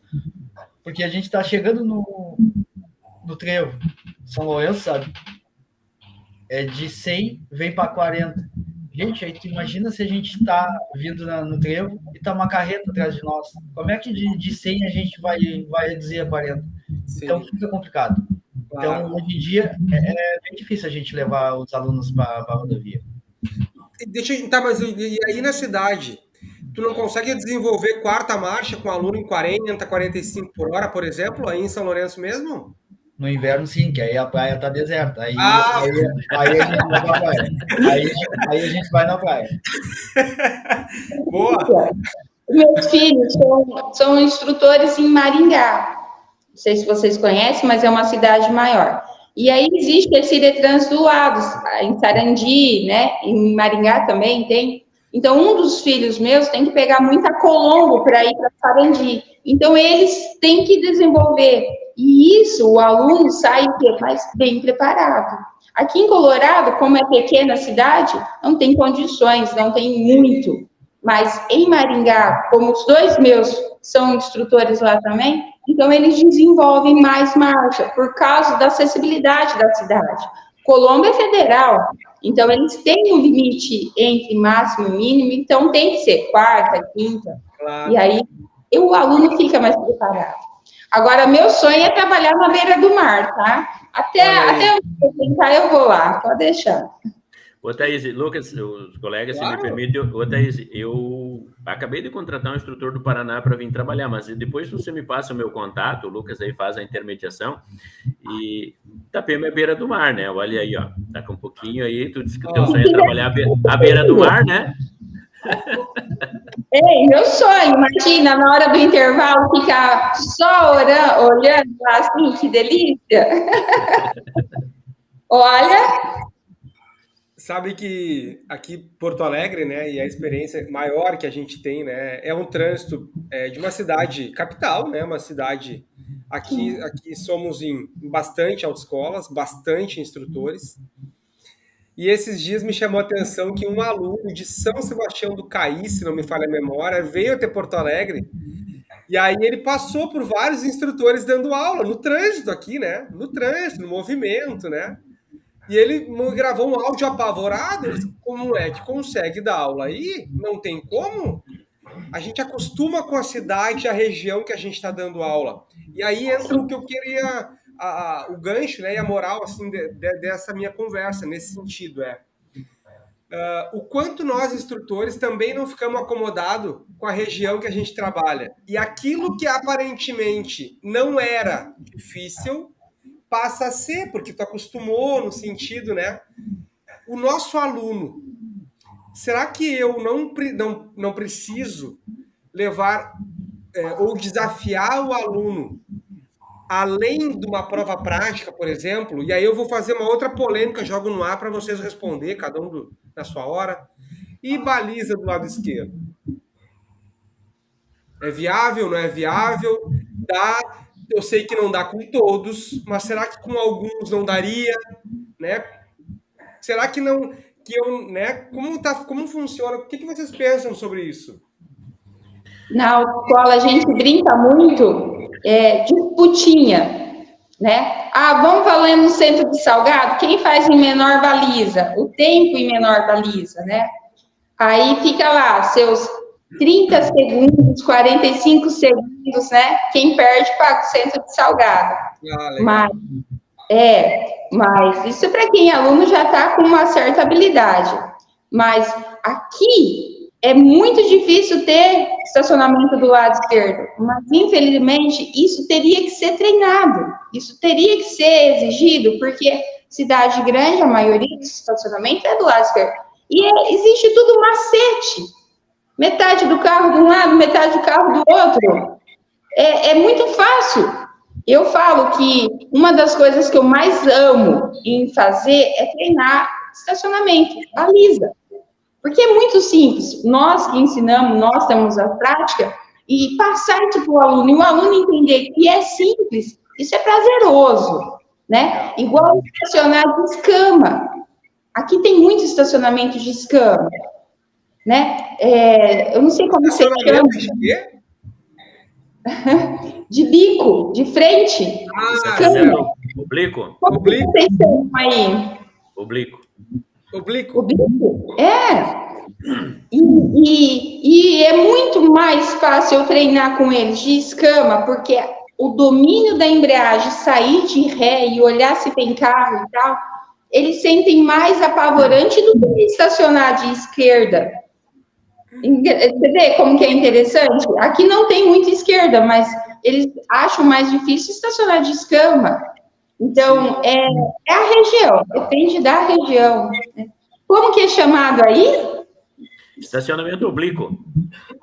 porque a gente está chegando no trevo, São Lourenço, sabe? É de 100, vem para 40. Gente, aí tu imagina se a gente está vindo no trevo e tá uma carreta atrás de nós. Como é que de 100 a gente vai reduzir a 40? Sim. Então fica complicado. Então, hoje em dia, é bem difícil a gente levar os alunos para a rodovia. Mas e aí na cidade, tu não consegue desenvolver quarta marcha com aluno em 40, 45 por hora, por exemplo, aí em São Lourenço mesmo? No inverno, sim, que aí a praia tá deserta. Aí a gente vai na praia. Aí a gente vai na praia. Boa! Meus filhos são instrutores em Maringá. Não sei se vocês conhecem, mas é uma cidade maior. E aí existe esse trânsito do lado, em Sarandi, né? Em Maringá também tem. Então, um dos filhos meus tem que pegar muita Colombo para ir para Sarandi. Então, eles têm que desenvolver. E isso, o aluno sai mais bem preparado. Aqui em Colorado, como é pequena cidade, não tem condições, não tem muito. Mas em Maringá, como os dois meus são instrutores lá também, então eles desenvolvem mais marcha, por causa da acessibilidade da cidade. Colombo é federal, então eles têm um limite entre máximo e mínimo, então tem que ser quarta, quinta, claro. E aí o aluno fica mais preparado. Agora, meu sonho é trabalhar na beira do mar, tá? Até eu tentar, eu vou lá, pode deixar. Ô, Thaís, Lucas, os colegas, claro. Se me permitem, ô, Thaís, eu acabei de contratar um instrutor do Paraná para vir trabalhar, mas depois você me passa o meu contato, o Lucas aí faz a intermediação, e Itapema é beira do mar, né? Olha aí, ó, tá com um pouquinho aí, tu disse que o teu sonho é trabalhar à beira do mar, né? Ei, meu sonho, imagina, na hora do intervalo, ficar só olhando assim, que delícia! Olha... Sabe que aqui Porto Alegre, né, e a experiência maior que a gente tem, né, é um trânsito de uma cidade capital, né, uma cidade aqui somos em bastante autoescolas, bastante instrutores. E esses dias me chamou a atenção que um aluno de São Sebastião do Caí, se não me falha a memória, veio até Porto Alegre. E aí ele passou por vários instrutores dando aula no trânsito aqui, né, no trânsito, no movimento, né. E ele gravou um áudio apavorado. Ele disse, como é que consegue dar aula aí? Não tem como? A gente acostuma com a cidade, a região que a gente está dando aula. E aí entra o que eu queria, o gancho, né, e a moral assim, dessa minha conversa, nesse sentido. O quanto nós, instrutores, também não ficamos acomodados com a região que a gente trabalha. E aquilo que aparentemente não era difícil... passa a ser, porque tu acostumou no sentido, né? O nosso aluno, será que eu não preciso levar ou desafiar o aluno além de uma prova prática, por exemplo? E aí eu vou fazer uma outra polêmica, jogo no ar para vocês responder, cada um na sua hora. E baliza do lado esquerdo? É viável, não é viável? Dá... Eu sei que não dá com todos, mas será que com alguns não daria, né? Será que não, né? Como funciona? O que vocês pensam sobre isso? Na autoescola a gente brinca muito disputinha, né? Vamos valendo no centro de Salgado, quem faz em menor baliza? O tempo em menor baliza, né? Aí fica lá, seus 30 segundos, 45 segundos, né? Quem perde paga o centro de Salgado. Mas isso é para quem aluno já está com uma certa habilidade. Mas aqui é muito difícil ter estacionamento do lado esquerdo. Mas, infelizmente, isso teria que ser treinado. Isso teria que ser exigido, porque cidade grande, a maioria do estacionamento é do lado esquerdo. E existe tudo macete. Metade do carro de um lado, metade do carro do outro. É muito fácil. Eu falo que uma das coisas que eu mais amo em fazer é treinar estacionamento, baliza. Porque é muito simples. Nós que ensinamos, nós temos a prática, e passar isso para o aluno, e o aluno entender que é simples, isso é prazeroso, né? Igual estacionar de escama. Aqui tem muito estacionamento de escama. Né? Eu não sei como você chama. De bico, de frente. Oblíquo. Como vocês chamam aí? Oblíquo. Oblíquo. E é muito mais fácil eu treinar com eles de escama, porque o domínio da embreagem, sair de ré e olhar se tem carro e tal, eles sentem mais apavorante do que estacionar de esquerda. Você vê como que é interessante? Aqui não tem muita esquerda, mas eles acham mais difícil estacionar de escama. Então, é a região, depende da região. Como que é chamado aí? Estacionamento oblíquo.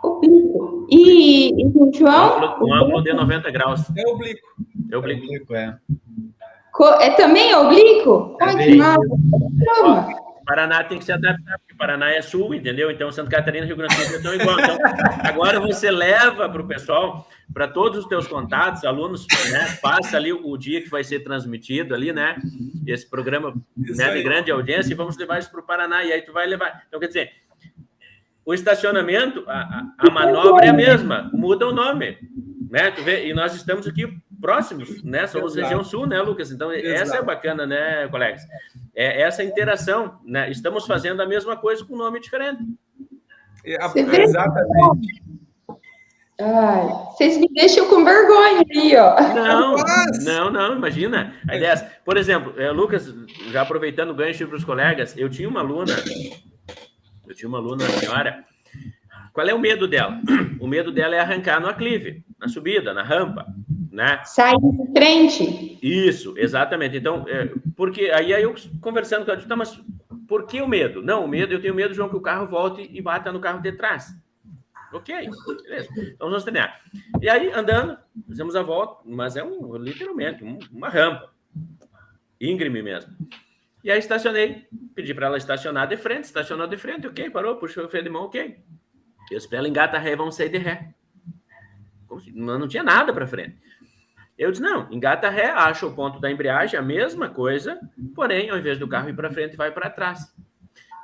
Oblíquo. E João? Um ângulo de 90 graus. É oblíquo. É oblíquo. É também oblíquo? Ai, que massa. Paraná tem que se adaptar, porque Paraná é sul, entendeu? Então, Santa Catarina e Rio Grande do Sul estão igual. Então, agora você leva para o pessoal, para todos os teus contatos, alunos, né? Passa ali o dia que vai ser transmitido ali, né? Esse programa, né, de grande audiência, e vamos levar isso para o Paraná, e aí tu vai levar. Então, quer dizer, o estacionamento, a manobra é a mesma, muda o nome, né? Tu vê, e nós estamos aqui próximos, né? Somos região sul, né, Lucas? Então, essa é bacana, né, colegas? É essa interação, né? Estamos fazendo a mesma coisa com um nome diferente. Exatamente. Ai, vocês me deixam com vergonha aí, ó. Não, imagina. A ideia é essa. Por exemplo, Lucas, já aproveitando o gancho para os colegas, eu tinha uma aluna, uma senhora. Qual é o medo dela? O medo dela é arrancar no aclive, na subida, na rampa, né? Sair de frente. Isso, exatamente. Então, porque aí eu conversando com ela, tá, mas por que o medo? Não, o medo, eu tenho medo, João, que o carro volte e bata no carro de trás. Ok, beleza. Então, vamos terminar. E aí, andando, fizemos a volta, mas literalmente uma rampa. Íngreme mesmo. E aí, estacionei. Pedi para ela estacionar de frente. Estacionou de frente, ok, parou, puxou o freio de mão, ok. Eu disse para ela, engata ré, vamos sair de ré. Não tinha nada para frente. Eu disse, não, engata ré, acha o ponto da embreagem, a mesma coisa, porém, ao invés do carro ir para frente, vai para trás.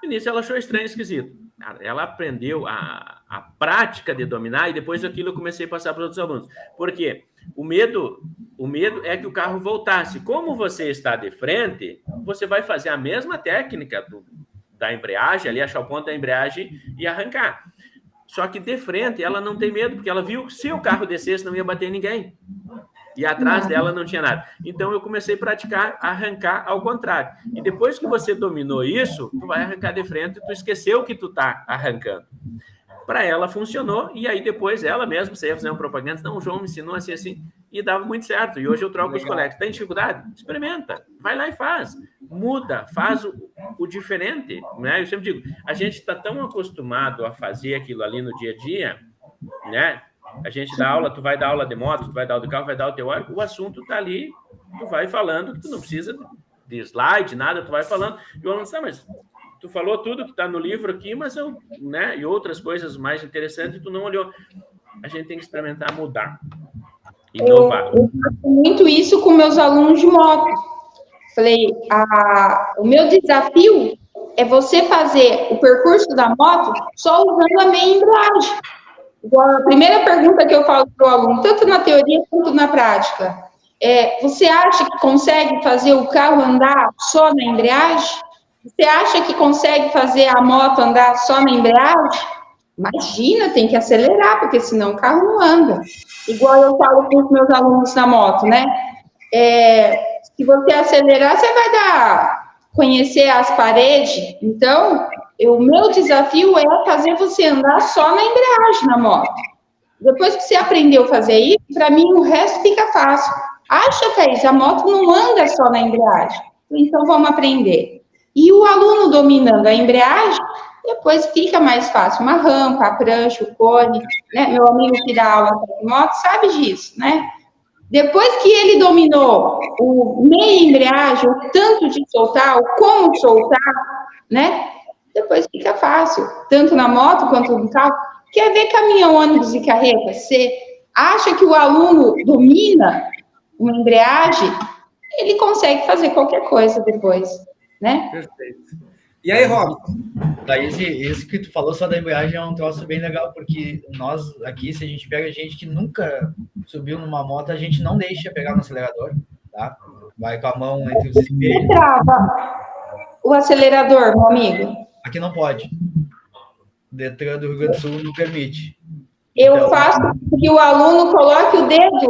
No início, ela achou estranho, esquisito. Ela aprendeu a prática de dominar e depois daquilo eu comecei a passar para os outros alunos. Por quê? O medo é que o carro voltasse. Como você está de frente, você vai fazer a mesma técnica da embreagem, ali achar o ponto da embreagem e arrancar. Só que de frente ela não tem medo, porque ela viu que se o carro descesse não ia bater em ninguém. E atrás dela não tinha nada. Então eu comecei a praticar arrancar ao contrário. E depois que você dominou isso, tu vai arrancar de frente, tu esqueceu que tu tá arrancando. Para ela funcionou, e aí depois ela mesma, você ia fazer uma propaganda, não, o João me ensinou assim, e dava muito certo. E hoje eu troco os colegas. Tem dificuldade? Experimenta. Vai lá e faz. Muda, faz o diferente. Né? Eu sempre digo, a gente está tão acostumado a fazer aquilo ali no dia a dia, né? A gente dá aula, tu vai dar aula de moto, tu vai dar aula de carro, vai dar o teórico, o assunto está ali, tu vai falando, que tu não precisa de slide, nada, tu vai falando, e o aluno diz, mas tu falou tudo que está no livro aqui, mas eu, né, e outras coisas mais interessantes, tu não olhou. A gente tem que experimentar mudar, inovar. Eu faço muito isso com meus alunos de moto. Falei, o meu desafio é você fazer o percurso da moto só usando a meia embreagem. A primeira pergunta que eu falo para o aluno, tanto na teoria quanto na prática, você acha que consegue fazer o carro andar só na embreagem? Você acha que consegue fazer a moto andar só na embreagem? Imagina, tem que acelerar, porque senão o carro não anda. Igual eu falo com os meus alunos na moto, né? Se você acelerar, você vai conhecer as paredes. Então, o meu desafio é fazer você andar só na embreagem na moto. Depois que você aprendeu a fazer isso, para mim o resto fica fácil. Acha, Thaís, a moto não anda só na embreagem. Então vamos aprender. E o aluno dominando a embreagem, depois fica mais fácil. Uma rampa, a prancha, o cone, né? Meu amigo que dá aula de moto sabe disso, né? Depois que ele dominou o meia embreagem, o tanto de soltar, o como soltar, né? Depois fica fácil, tanto na moto quanto no carro. Quer ver caminhão, ônibus e carreta? Você acha que o aluno domina uma embreagem, ele consegue fazer qualquer coisa depois, né? Perfeito. E aí, Rob? Thaís, isso que tu falou só da embreagem é um troço bem legal, porque nós aqui, se a gente pega gente que nunca subiu numa moto, a gente não deixa pegar no acelerador, tá? Vai com a mão entre os espelhos. Trava o acelerador, meu amigo. Aqui não pode. O Detran do Rio Grande do Sul não permite. Eu faço que o aluno coloque o dedo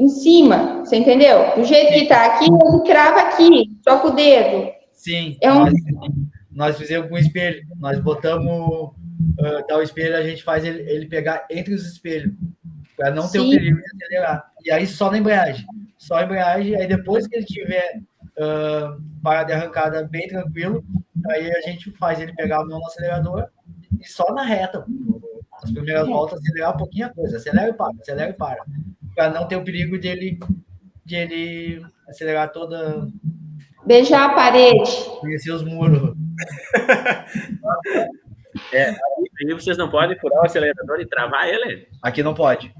em cima, você entendeu? Do jeito que tá aqui, ele crava aqui, só com o dedo. Sim, É um... nós fizemos com o espelho. Nós botamos tal espelho, a gente faz ele pegar entre os espelhos, para não ter o perigo de acelerar. E aí só na embreagem. Só a embreagem, aí depois que ele tiver parada de arrancada bem tranquilo, aí a gente faz ele pegar a mão no acelerador e só na reta. As primeiras voltas, acelerar um pouquinho a coisa. Acelera e para. Para não ter o perigo de ele acelerar toda... Beijar a parede. Conhecer os muros. Aí vocês não podem furar o acelerador e travar ele? Aqui não pode.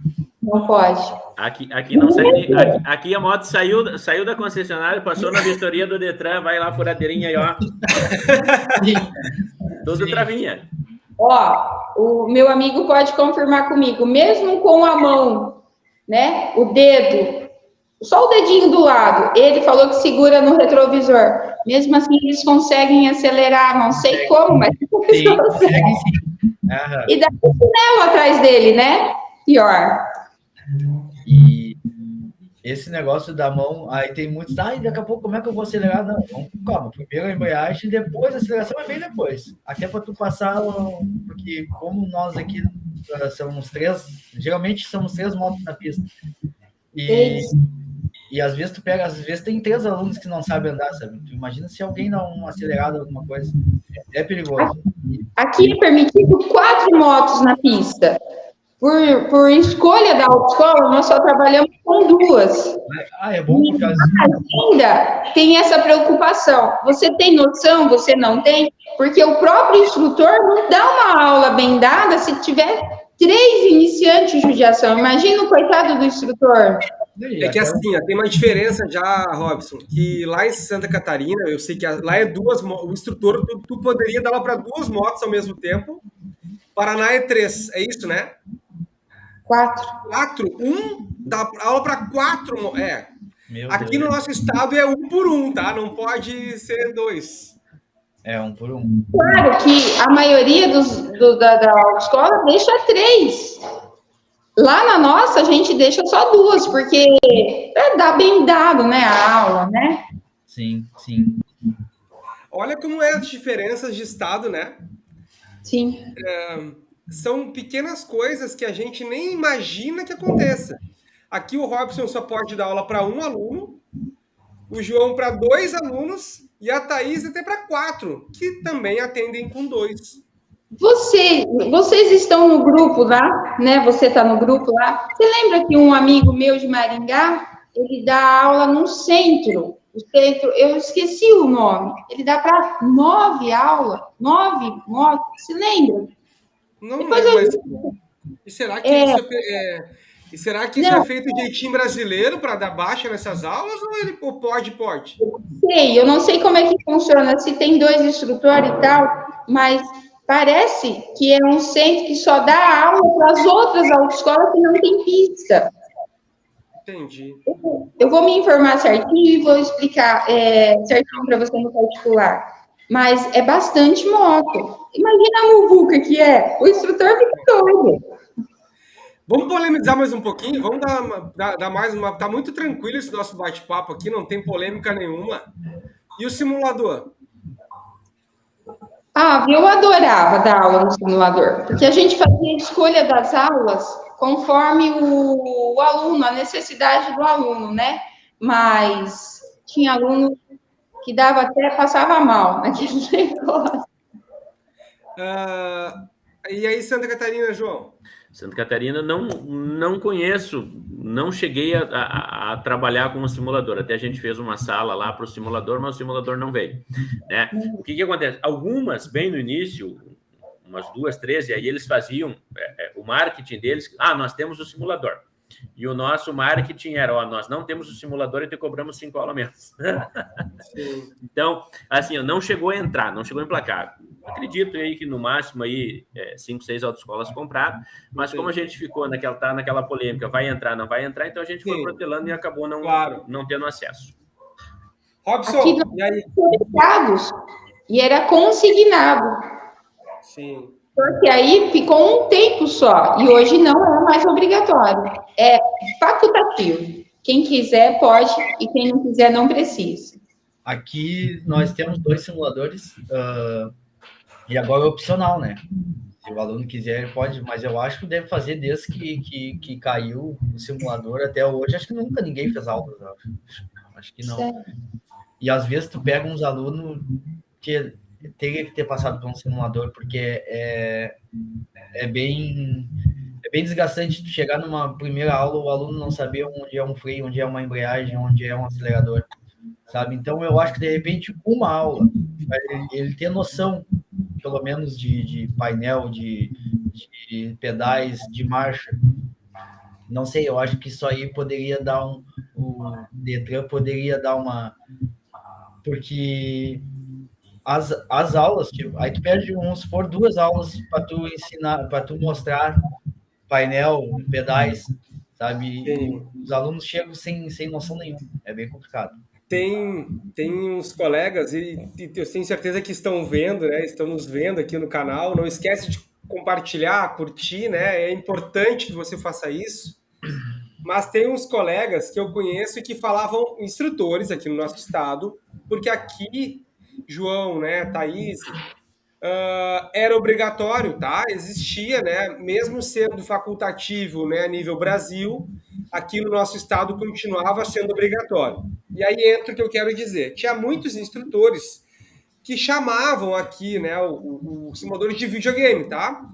Não pode. Aqui não sai. Aqui a moto saiu da concessionária, passou na vistoria do Detran, vai lá, furadeirinha aí, ó. Tudo travinha. Ó, o meu amigo pode confirmar comigo, mesmo com a mão, né, o dedo, só o dedinho do lado, ele falou que segura no retrovisor. Mesmo assim, eles conseguem acelerar, não sei como, mas conseguem sim. E dá um chinelo atrás dele, né? Pior. E esse negócio da mão, aí tem muitos, daqui a pouco como é que eu vou acelerar? Não, calma, primeiro a embreagem, depois a aceleração é bem depois. Até para tu passar, porque como nós aqui somos 3, geralmente somos 3 motos na pista. E às vezes às vezes tem 3 alunos que não sabem andar, sabe? Tu imagina se alguém dá uma acelerada, alguma coisa. É perigoso. Aqui é permitido 4 motos na pista. Por escolha da autoescola, nós só trabalhamos com 2. É bom porque ainda tem essa preocupação. Você tem noção? Você não tem? Porque o próprio instrutor não dá uma aula bem dada se tiver 3 iniciantes de judiação. Imagina o coitado do instrutor. É que assim, tem uma diferença já, Robson, que lá em Santa Catarina, eu sei que lá é 2, o instrutor, tu poderia dar aula para 2 motos ao mesmo tempo, Paraná é 3, é isso, né? 4. 4? Dá aula para 4, Aqui Deus. no nosso estado é 1 por 1, tá? Não pode ser 2. É 1 por 1. Claro que a maioria da autoescola deixa 3. Lá na nossa, a gente deixa só 2, porque dá bem dado, né, a aula, né? Sim. Olha como é as diferenças de estado, né? Sim. São pequenas coisas que a gente nem imagina que aconteça. Aqui o Robson só pode dar aula para 1 aluno, o João para 2 alunos e a Thaís até para 4, que também atendem com 2. Vocês estão no grupo lá, né? Você está no grupo lá. Você lembra que um amigo meu de Maringá, ele dá aula no centro? O centro, eu esqueci o nome. Ele dá para 9 aulas, 9 motos. Você lembra? Não lembro, mas... E será que isso é feito de jeitinho brasileiro para dar baixa nessas aulas ou ele pode? Eu não sei como é que funciona, se tem 2 instrutores e tal, mas parece que é um centro que só dá aula para as outras autoescolas que não tem pista. Entendi. Eu vou me informar certinho e vou explicar certinho para você no particular. Mas é bastante moto. Imagina a muvuca que é. O instrutor fica doido. Vamos polemizar mais um pouquinho? Vamos dar mais uma... Tá muito tranquilo esse nosso bate-papo aqui, não tem polêmica nenhuma. E o simulador? Eu adorava dar aula no simulador, porque a gente fazia a escolha das aulas conforme o aluno, a necessidade do aluno, né? Mas tinha aluno que passava mal naquele negócio. E aí, Santa Catarina, João? Santa Catarina não conheço, não cheguei a trabalhar com um simulador. Até a gente fez uma sala lá para o simulador, mas o simulador não veio, né? O que acontece? Algumas, bem no início, umas 2, 3, e aí eles faziam o marketing deles. Nós temos o simulador. E o nosso marketing era, nós não temos o simulador e te cobramos 5 aulas menos. Então, assim, não chegou a entrar, não chegou a emplacar. Acredito aí que no máximo aí 5, 6 autoescolas compraram, mas como a gente ficou naquela polêmica, vai entrar, não vai entrar, então a gente foi protelando e acabou não tendo acesso. Robson, e aí? E era consignado. Sim. Porque aí ficou um tempo só, e hoje não é mais obrigatório, é facultativo. Quem quiser pode e quem não quiser não precisa. Aqui nós temos 2 simuladores e agora é opcional, né? Se o aluno quiser, pode, mas eu acho que deve fazer desde que caiu o simulador até hoje. Acho que nunca ninguém fez aulas, acho que não. Certo. E às vezes tu pega uns alunos que teria que ter passado por um simulador, porque é bem desgastante tu chegar numa primeira aula, o aluno não saber onde é um freio, onde é uma embreagem, onde é um acelerador, sabe? Então eu acho que de repente uma aula, ele ter noção, pelo menos de painel, de pedais, de marcha. Não sei, eu acho que isso aí poderia dar o Detran poderia dar uma... Porque as aulas, tipo, aí tu perde, vamos supor, 2 aulas para tu ensinar, para tu mostrar painel, pedais, sabe? Sim. Os alunos chegam sem noção nenhuma. É bem complicado. Tem uns colegas, e eu tenho certeza que estão vendo, né? Estão nos vendo aqui no canal. Não esquece de compartilhar, curtir, né? É importante que você faça isso. Mas tem uns colegas que eu conheço que falavam, instrutores aqui no nosso estado, porque aqui, João, né, Thaís, era obrigatório, tá? Existia, né? Mesmo sendo facultativo, né, a nível Brasil, aqui no nosso estado continuava sendo obrigatório. E aí entra o que eu quero dizer. Tinha muitos instrutores que chamavam aqui, né, o simulador de videogame, tá?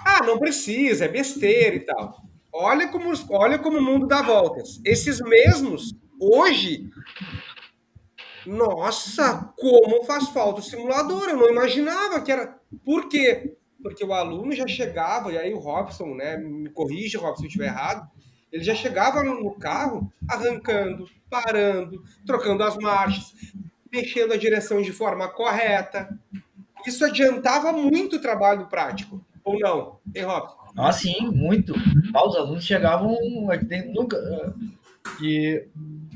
Ah, não precisa, é besteira e tal. Olha como o mundo dá voltas. Esses mesmos, hoje, nossa, como faz falta o simulador. Eu não imaginava que era. Por quê? Porque o aluno já chegava, e aí o Robson, né, me corrige, Robson, se eu estiver errado, ele já chegava no carro arrancando, parando, trocando as marchas, mexendo a direção de forma correta. Isso adiantava muito o trabalho prático, ou não? Hein, Robson? Ah, sim, muito. Os alunos chegavam, nunca, e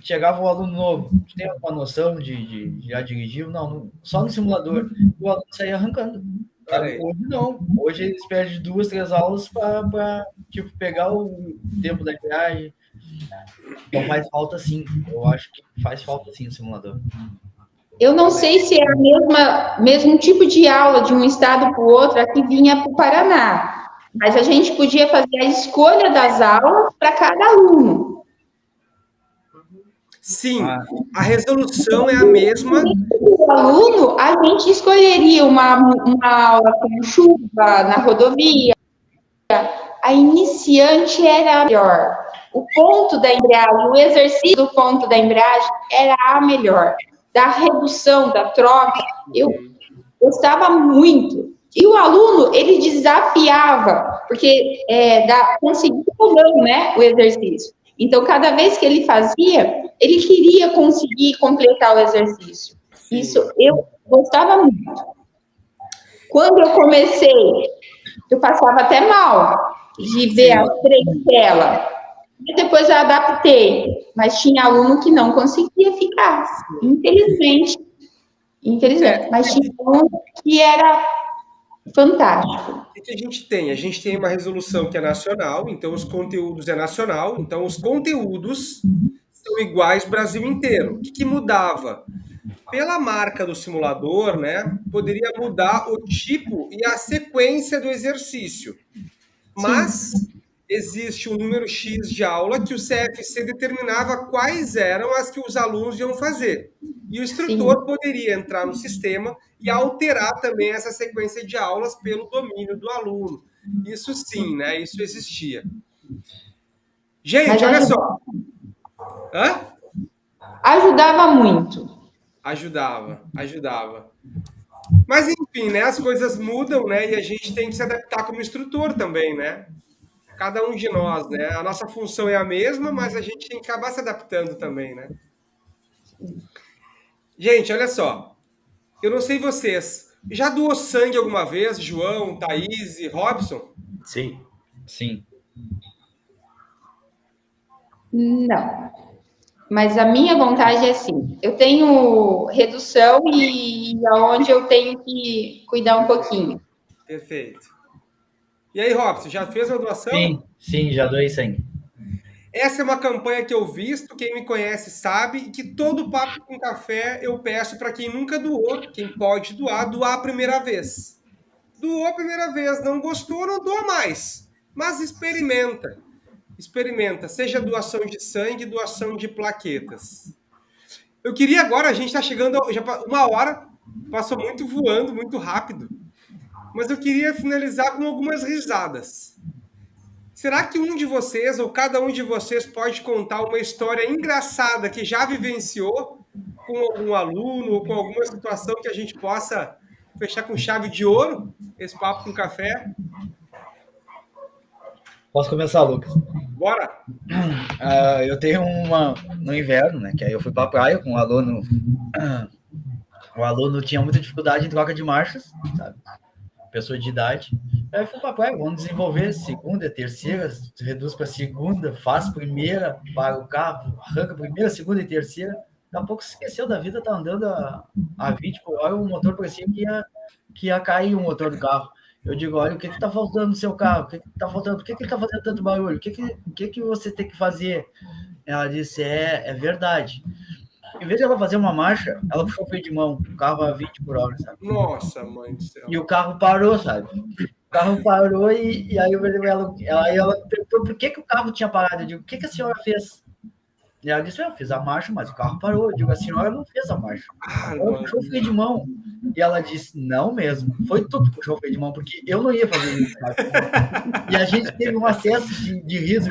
chegava o aluno novo, tem uma noção de já dirigiu? Não, só no simulador, o aluno saía arrancando. Hoje não, hoje eles perdem 2, 3 aulas para tipo, pegar o tempo da viagem. Então faz falta sim, eu acho que faz falta sim o simulador. Eu não sei se é o mesmo tipo de aula de um estado para o outro, aqui vinha para o Paraná, mas a gente podia fazer a escolha das aulas para cada aluno. Sim, a resolução é a mesma. O aluno, a gente escolheria uma aula com chuva na rodovia. A iniciante era a melhor. O ponto da embreagem, o exercício do ponto da embreagem era a melhor. Da redução, da troca, eu gostava muito. E o aluno, ele desafiava, porque conseguia ou não, né, o exercício. Então, cada vez que ele fazia, ele queria conseguir completar o exercício. Isso eu gostava muito. Quando eu comecei, eu passava até mal de ver as 3 telas. E depois eu adaptei, mas tinha aluno que não conseguia ficar, infelizmente. Mas tinha aluno que era fantástico. O que a gente tem? A gente tem uma resolução que é nacional, então os conteúdos é nacional, então os conteúdos são iguais Brasil inteiro. O que mudava? Pela marca do simulador, né, poderia mudar o tipo e a sequência do exercício. Mas existe um número X de aula que o CFC determinava quais eram as que os alunos iam fazer. E o instrutor poderia entrar no sistema e alterar também essa sequência de aulas pelo domínio do aluno. Isso sim, né? Isso existia. Gente, olha só. Hã? Ajudava muito. Ajudava. Mas, enfim, né? As coisas mudam, né? E a gente tem que se adaptar como instrutor também, né? Cada um de nós, né? A nossa função é a mesma, mas a gente tem que acabar se adaptando também, né? Gente, olha só. Eu não sei vocês. Já doou sangue alguma vez, João, Thaís e Robson? Sim. Sim. Não. Mas a minha vontade é assim. Eu tenho redução e aonde eu tenho que cuidar um pouquinho. Perfeito. E aí, Robson, já fez a doação? Sim, já doei sangue. Essa é uma campanha que eu visto, quem me conhece sabe, e que todo Papo com Café eu peço para quem nunca doou, quem pode doar, doar a primeira vez. Doou a primeira vez, não gostou, não doa mais. Mas experimenta. Experimenta, seja doação de sangue, doação de plaquetas. Eu queria agora, a gente está chegando, já 1 hora, passou muito voando, muito rápido. Mas eu queria finalizar com algumas risadas. Será que um de vocês, ou cada um de vocês, pode contar uma história engraçada que já vivenciou com algum aluno, ou com alguma situação que a gente possa fechar com chave de ouro esse Papo com Café? Posso começar, Lucas? Bora! Eu tenho uma no inverno, né? Que aí eu fui para a praia com um aluno. O aluno tinha muita dificuldade em troca de marchas, sabe? Pessoa de idade. Aí eu fui para a praia, vamos desenvolver segunda, terceira, reduz para segunda, faz primeira, para o carro, arranca primeira, segunda e terceira. Daqui a pouco se esqueceu da vida, tá andando a 20 por hora, o motor parecia que ia cair o motor do carro. Eu digo, olha, o que está faltando no seu carro? O que está faltando? Por que ele está fazendo tanto barulho? O que você tem que fazer? Ela disse, é verdade. Em vez de ela fazer uma marcha, ela puxou o freio de mão. O carro a 20 por hora, sabe? Nossa, mãe do céu. E o carro parou, sabe? O carro parou e aí ela perguntou por que o carro tinha parado. Eu digo, o que a senhora fez? E ela disse, eu fiz a marcha, mas o carro parou. Eu digo, a senhora não fez a marcha. Ela puxou o freio de mão. E ela disse, não mesmo. Foi tu que puxou o freio de mão, porque eu não ia fazer isso. Sabe? E a gente teve um acesso de riso,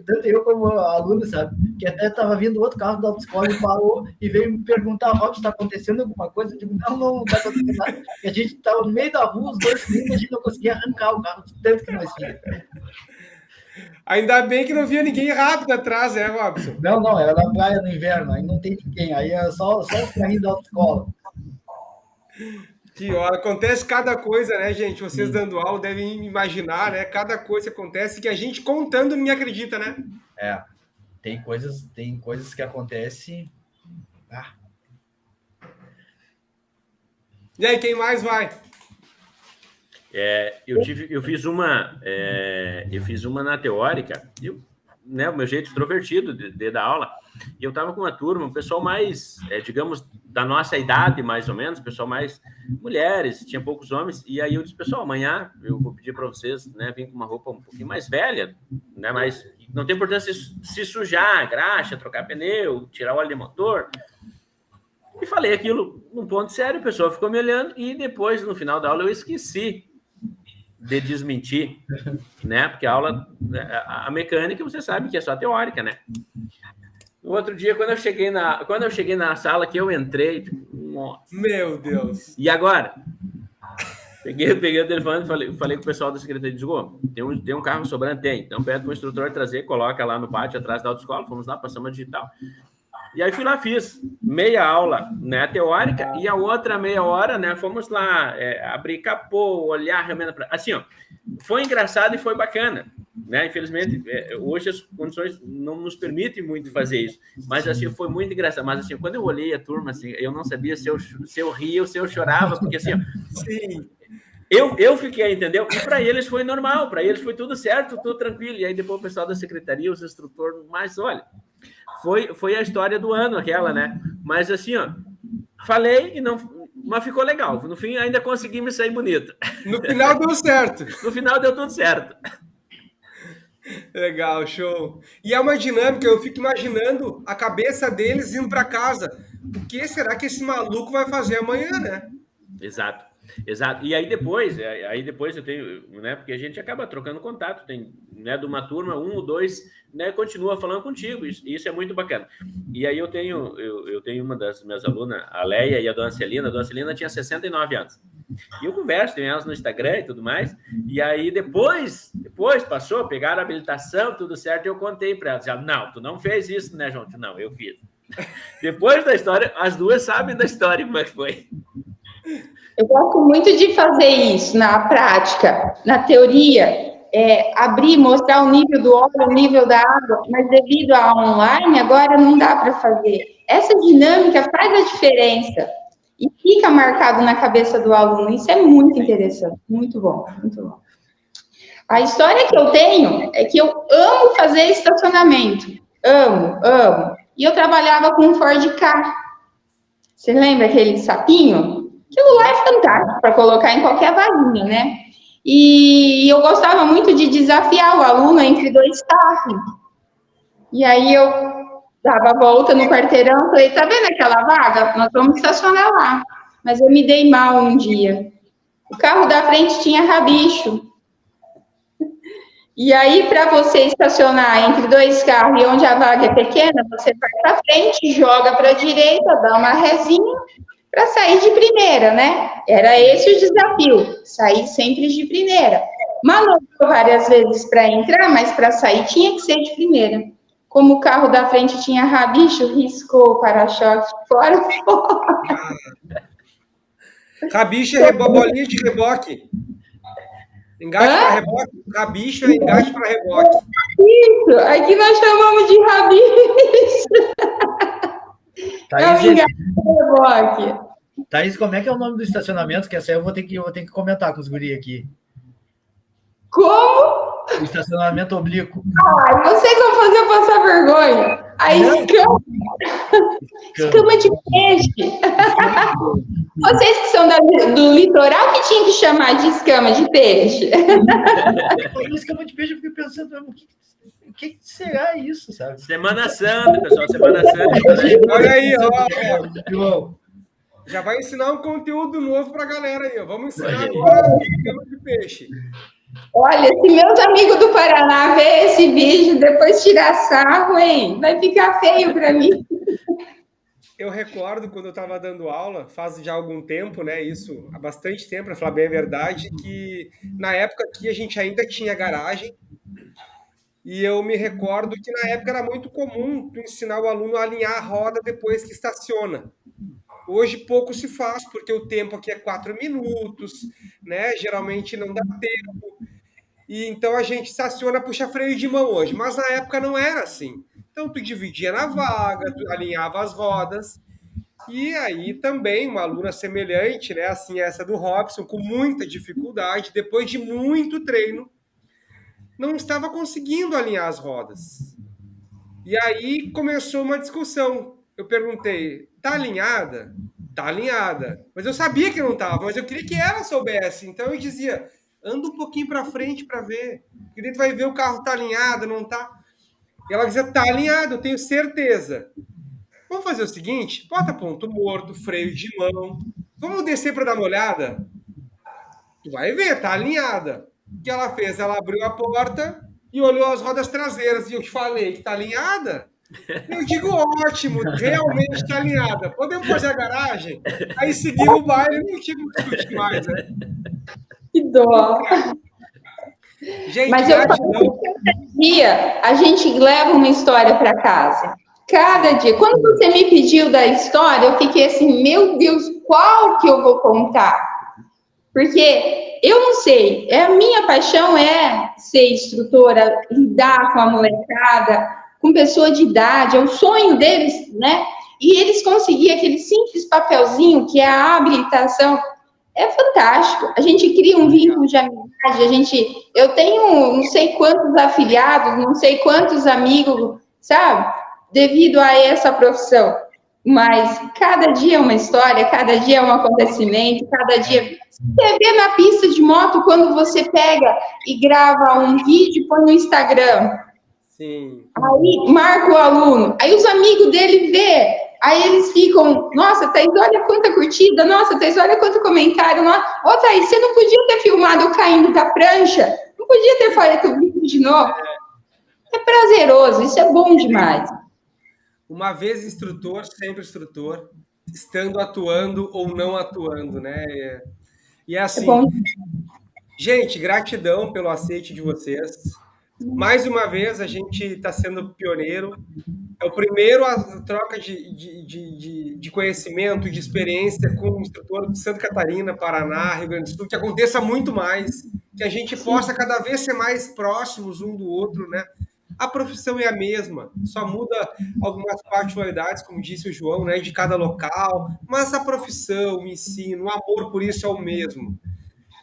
tanto eu como a aluna, sabe? Que até estava vindo outro carro da autoescola e parou e veio me perguntar, Rob, está acontecendo alguma coisa? Eu digo, não está acontecendo nada. E a gente estava no meio da rua, os dois filhos, a gente não conseguia arrancar o carro, tanto que nós tínhamos. Ainda bem que não via ninguém rápido atrás, Robson? Não, era na praia no inverno, aí não tem ninguém, aí é só os carrinhos da autoescola. Que hora, acontece cada coisa, né, gente? Vocês dando aula devem imaginar, né? Cada coisa acontece que a gente contando ninguém acredita, né? Tem coisas que acontecem. E aí, quem mais vai? Eu fiz uma na teórica, né, o meu jeito extrovertido de dar aula, e eu estava com uma turma, um pessoal mais, digamos, da nossa idade, mais ou menos, pessoal mais mulheres, tinha poucos homens, e aí eu disse, pessoal, amanhã eu vou pedir para vocês, né, vir com uma roupa um pouquinho mais velha, né, mas não tem importância se sujar, graxa, trocar pneu, tirar óleo de motor. E falei aquilo num ponto sério, o pessoal ficou me olhando, e depois, no final da aula, eu esqueci de desmentir, né? Porque a aula, a mecânica, você sabe que é só teórica, né? No outro dia, quando eu cheguei na sala que eu entrei, nossa. Meu Deus! E agora? Peguei o telefone e falei com o pessoal da secretaria, digo, tem um carro sobrando? Tem. Então pede para o instrutor trazer, coloca lá no pátio atrás da autoescola, fomos lá, passamos a digital. E aí fui lá, fiz meia aula, né, teórica, e a outra meia hora, né, fomos lá abrir capô, olhar remenda, assim, ó, foi engraçado e foi bacana, né, infelizmente, hoje as condições não nos permitem muito fazer isso, mas assim, foi muito engraçado, mas assim, quando eu olhei a turma, assim, eu não sabia se eu ria ou se eu chorava, porque assim, ó, sim, eu fiquei, entendeu? E para eles foi normal, para eles foi tudo certo, tudo tranquilo, e aí depois o pessoal da secretaria, os instrutores, mas olha, foi a história do ano aquela, né? Mas assim, ó, falei e não, mas ficou legal. No fim, ainda consegui me sair bonito. No final deu certo. No final deu tudo certo. Legal, show. E é uma dinâmica, eu fico imaginando a cabeça deles indo para casa. O que será que esse maluco vai fazer amanhã, né? Exato. E aí depois eu tenho, né, porque a gente acaba trocando contato, tem, né, de uma turma, 1 ou 2, né, continua falando contigo, isso é muito bacana. E aí eu tenho uma das minhas alunas, a Leia e a Dona Celina tinha 69 anos. E eu converso, tenho elas no Instagram e tudo mais, e aí depois passou, pegaram a habilitação, tudo certo, e eu contei para elas, não, tu não fez isso, né, João? Não, eu fiz. Depois da história, as duas sabem da história como é que foi. Eu gosto muito de fazer isso na prática. Na teoria, abrir, mostrar o nível do óleo, o nível da água, mas devido ao online, agora não dá para fazer. Essa dinâmica faz a diferença e fica marcado na cabeça do aluno. Isso é muito interessante, muito bom, muito bom. A história que eu tenho é que eu amo fazer estacionamento. Amo, amo. E eu trabalhava com um Ford Ka. Você lembra aquele sapinho? Aquilo lá é fantástico para colocar em qualquer varinha, né? E eu gostava muito de desafiar o aluno entre dois carros. E aí eu dava a volta no quarteirão, falei, tá vendo aquela vaga? Nós vamos estacionar lá. Mas eu me dei mal um dia. O carro da frente tinha rabicho. E aí, para você estacionar entre dois carros e onde a vaga é pequena, você vai para frente, joga para a direita, dá uma resinha para sair de primeira, né? Era esse o desafio, sair sempre de primeira. Manobrou várias vezes para entrar, mas para sair tinha que ser de primeira. Como o carro da frente tinha rabicho, riscou o para-choque fora. Rabicho é bolinha de reboque. Engate para reboque. Rabicho é engate para reboque. Isso, aqui nós chamamos de rabicho. É um engate para reboque. Thaís, como é que é o nome do estacionamento? Que essa aí eu vou ter que comentar com os guri aqui. Como? O estacionamento oblíquo. Ah, vocês vão fazer eu passar vergonha. A escama de peixe. Vocês que são do litoral que tinham que chamar de escama de peixe. Escama de peixe, eu fiquei pensando, o que será isso, sabe? Semana Santa, pessoal, Semana Santa. Olha aí, ó. Já vai ensinar um conteúdo novo pra galera aí, ó. Vamos ensinar agora escama de peixe. Olha, se meus amigos do Paraná ver esse vídeo, depois tirar sarro, hein? Vai ficar feio para mim. Eu recordo quando eu estava dando aula, faz já algum tempo, né? Isso há bastante tempo, para falar bem a verdade, que na época aqui a gente ainda tinha garagem. E eu me recordo que na época era muito comum tu ensinar o aluno a alinhar a roda depois que estaciona. Hoje pouco se faz, porque o tempo aqui é 4 minutos, né? Geralmente não dá tempo. E então a gente estaciona, puxa freio de mão hoje. Mas na época não era assim. Então tu dividia na vaga, tu alinhava as rodas. E aí também uma aluna semelhante, né? Assim, essa do Robson, com muita dificuldade, depois de muito treino, não estava conseguindo alinhar as rodas. E aí começou uma discussão. Eu perguntei, tá alinhada? Tá alinhada. Mas eu sabia que não estava, mas eu queria que ela soubesse. Então eu dizia, anda um pouquinho para frente para ver. Porque daí tu vai ver o carro tá alinhado, não tá. E ela dizia, tá alinhado, eu tenho certeza. Vamos fazer o seguinte, bota ponto morto, freio de mão. Vamos descer para dar uma olhada? Tu vai ver, tá alinhada. O que ela fez? Ela abriu a porta e olhou as rodas traseiras. E eu te falei que tá alinhada? Eu digo, ótimo, realmente tá alinhada. Podemos fazer a garagem? Aí seguimos o baile e não tive que discutir mais, né? Que dó. Gente, mas eu falo que cada dia a gente leva uma história para casa. Cada dia. Quando você me pediu da história, eu fiquei assim, meu Deus, qual que eu vou contar? Porque eu não sei, a minha paixão é ser instrutora, lidar com a molecada, com pessoa de idade, é o sonho deles, né? E eles conseguirem aquele simples papelzinho que é a habilitação, é fantástico. A gente cria um vínculo de amizade, eu tenho não sei quantos afiliados, não sei quantos amigos, sabe? Devido a essa profissão. Mas cada dia é uma história, cada dia é um acontecimento, cada dia... Você vê na pista de moto, quando você pega e grava um vídeo, põe no Instagram. Sim. Aí marca o aluno, aí os amigos dele vê, aí eles ficam, nossa, Thaís, olha quanta curtida, nossa, Thaís, olha quanto comentário, ô Thaís, você não podia ter filmado eu caindo da prancha? Não podia ter feito o vídeo de novo? É prazeroso, isso é bom demais. Uma vez instrutor, sempre instrutor, estando atuando ou não atuando, né? E é assim, gente, gratidão pelo aceite de vocês. Mais uma vez, a gente está sendo pioneiro. É o primeiro a troca de conhecimento, de experiência com o instrutor de Santa Catarina, Paraná, Rio Grande do Sul, que aconteça muito mais, que a gente possa cada vez ser mais próximos um do outro, né? A profissão é a mesma, só muda algumas particularidades, como disse o João, né, de cada local, mas a profissão, o ensino, o amor por isso é o mesmo.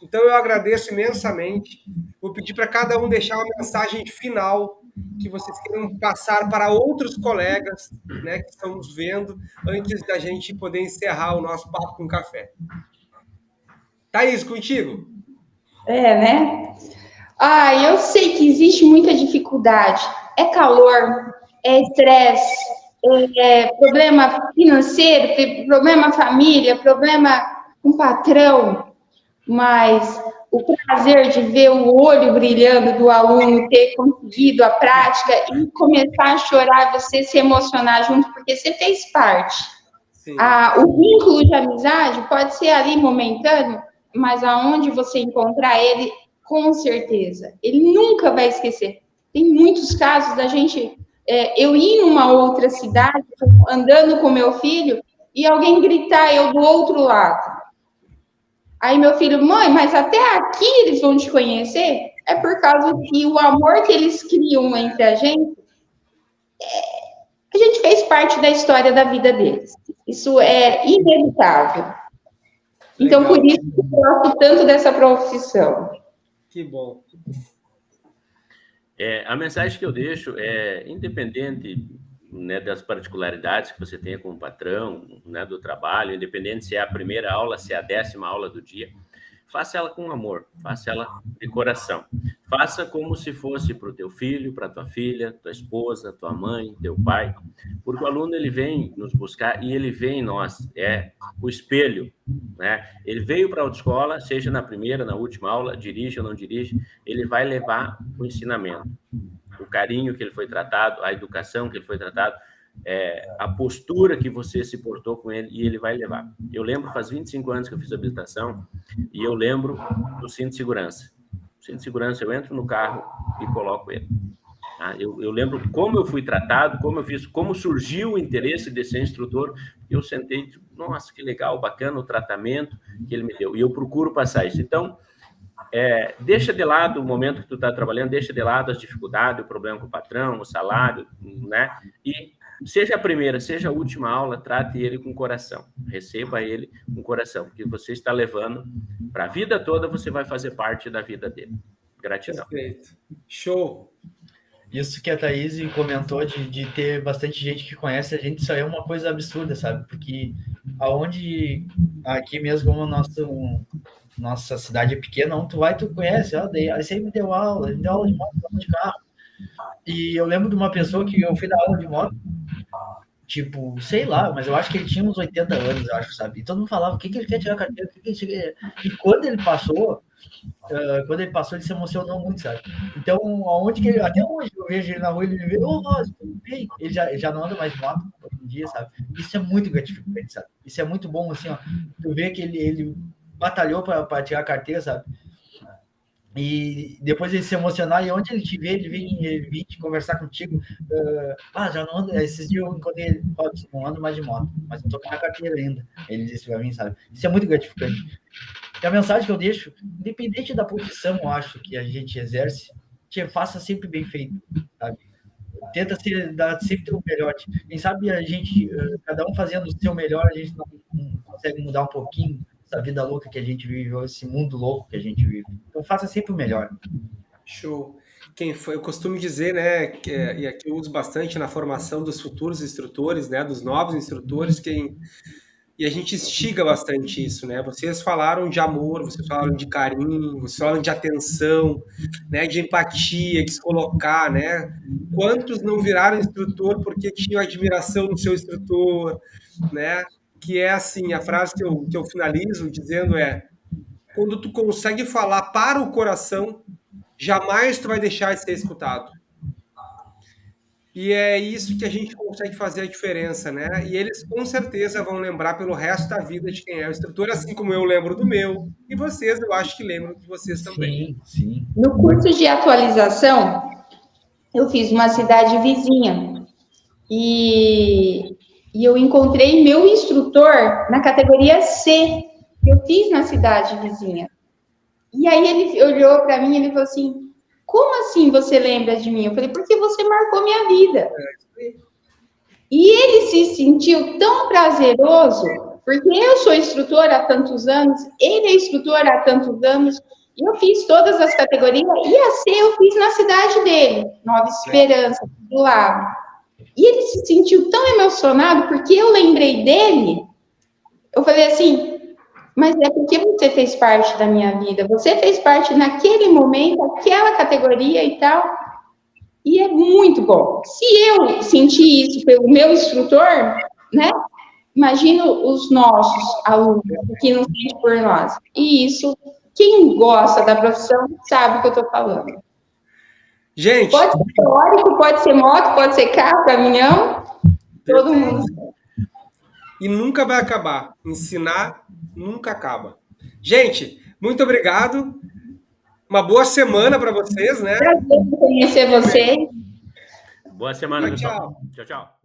Então eu agradeço imensamente vou pedir para cada um deixar uma mensagem final que vocês queiram passar para outros colegas, né, que estão nos vendo, antes da gente poder encerrar o nosso papo com café. Thaís, contigo? Né? Eu sei que existe muita dificuldade. É calor, é estresse, problema financeiro, problema família, problema com patrão, mas o prazer de ver o olho brilhando do aluno ter conseguido a prática e começar a chorar, você se emocionar junto, porque você fez parte. O vínculo de amizade pode ser ali momentâneo, mas aonde você encontrar ele, com certeza, ele nunca vai esquecer. Tem muitos casos da gente, eu ir numa outra cidade, andando com meu filho, e alguém gritar eu do outro lado. Aí meu filho, mãe, mas até aqui eles vão te conhecer? É por causa que o amor que eles criam entre a gente fez parte da história da vida deles. Isso é inevitável. Então, por isso que eu gosto tanto dessa profissão. Que bom. A mensagem que eu deixo é, independente, né, das particularidades que você tenha com o patrão, né, do trabalho, independente se é a primeira aula, se é a 10ª aula do dia, faça ela com amor, faça ela de coração. Faça como se fosse para o teu filho, para tua filha, tua esposa, tua mãe, teu pai, porque o aluno ele vem nos buscar e ele vê em nós, é o espelho, né? Ele veio para a autoescola, seja na primeira, na última aula, dirige ou não dirige, ele vai levar o ensinamento, o carinho que ele foi tratado, a educação que ele foi tratado, a postura que você se portou com ele, e ele vai levar. Eu lembro, faz 25 anos que eu fiz habilitação, e eu lembro do cinto de segurança. O cinto de segurança, eu entro no carro e coloco ele. Tá? Eu lembro como eu fui tratado, como eu fiz, como surgiu o interesse de ser instrutor, e eu sentei, tipo, nossa, que legal, bacana o tratamento que ele me deu, e eu procuro passar isso. Então, deixa de lado o momento que tu está trabalhando, deixa de lado as dificuldades, o problema com o patrão, o salário, né? E seja a primeira, seja a última aula, trate ele com coração, receba ele com coração, porque você está levando para a vida toda, você vai fazer parte da vida dele. Gratidão. Perfeito. Show. Isso que a Thaís comentou de ter bastante gente que conhece a gente, isso aí é uma coisa absurda, sabe? Porque aonde, aqui mesmo, como nossa cidade é pequena, onde tu vai, tu conhece, aí você me deu aula de moto, de carro. E eu lembro de uma pessoa que eu fui dar aula de moto, tipo, sei lá, mas eu acho que ele tinha uns 80 anos, eu acho, sabe? E todo mundo falava, o que ele quer tirar a carteira, E quando ele passou, ele se emocionou muito, sabe? Então, até hoje eu vejo ele na rua, ele me vê, Rosa, tudo bem? Ele já não anda mais de moto hoje em dia, sabe? Isso é muito gratificante, sabe? Isso é muito bom, assim, ó, tu vê que ele batalhou para tirar a carteira, sabe? E depois ele se emocionar, e onde ele te vê, ele vem te conversar contigo. Já não ando. Esses dias eu encontrei ele, não ando mais de moto, mas eu tô com a carteira ainda. Ele disse pra mim, sabe? Isso é muito gratificante. E a mensagem que eu deixo, independente da profissão, eu acho que a gente exerce, faça sempre bem feito, sabe? Tenta dar sempre o melhor. Quem sabe a gente, cada um fazendo o seu melhor, a gente não consegue mudar um pouquinho essa vida louca que a gente vive, esse mundo louco que a gente vive. Então, faça sempre o melhor. Show. Eu costumo dizer, né, e aqui eu uso bastante na formação dos futuros instrutores, né, dos novos instrutores, e a gente instiga bastante isso, né? Vocês falaram de amor, vocês falaram de carinho, vocês falaram de atenção, né, de empatia, de se colocar, né? Quantos não viraram instrutor porque tinham admiração no seu instrutor, né? Que é assim, a frase que eu finalizo dizendo quando tu consegue falar para o coração, jamais tu vai deixar de ser escutado. E é isso que a gente consegue fazer a diferença, né? E eles com certeza vão lembrar pelo resto da vida de quem é o instrutor, assim como eu lembro do meu, e vocês, eu acho que lembram de vocês também. Sim. No curso de atualização, eu fiz uma cidade vizinha, e eu encontrei meu instrutor na categoria C, que eu fiz na cidade vizinha. E aí ele olhou para mim e ele falou assim, como assim você lembra de mim? Eu falei, porque você marcou minha vida. E ele se sentiu tão prazeroso, porque eu sou instrutora há tantos anos, ele é instrutor há tantos anos, E eu fiz todas as categorias, e a C eu fiz na cidade dele, Nova Esperança, do lado. E ele se sentiu tão emocionado, porque eu lembrei dele. Eu falei assim, mas é porque você fez parte da minha vida, você fez parte naquele momento, aquela categoria e tal. E é muito bom. Se eu senti isso pelo meu instrutor, né? Imagino os nossos alunos que não sentem por nós. E isso, quem gosta da profissão sabe o que eu estou falando. Gente, pode ser teórico, pode ser moto, pode ser carro, caminhão, todo mundo. E nunca vai acabar. Ensinar nunca acaba. Gente, muito obrigado. Uma boa semana para vocês, né? Prazer em conhecer vocês. Boa semana, pessoal. Tchau, tchau.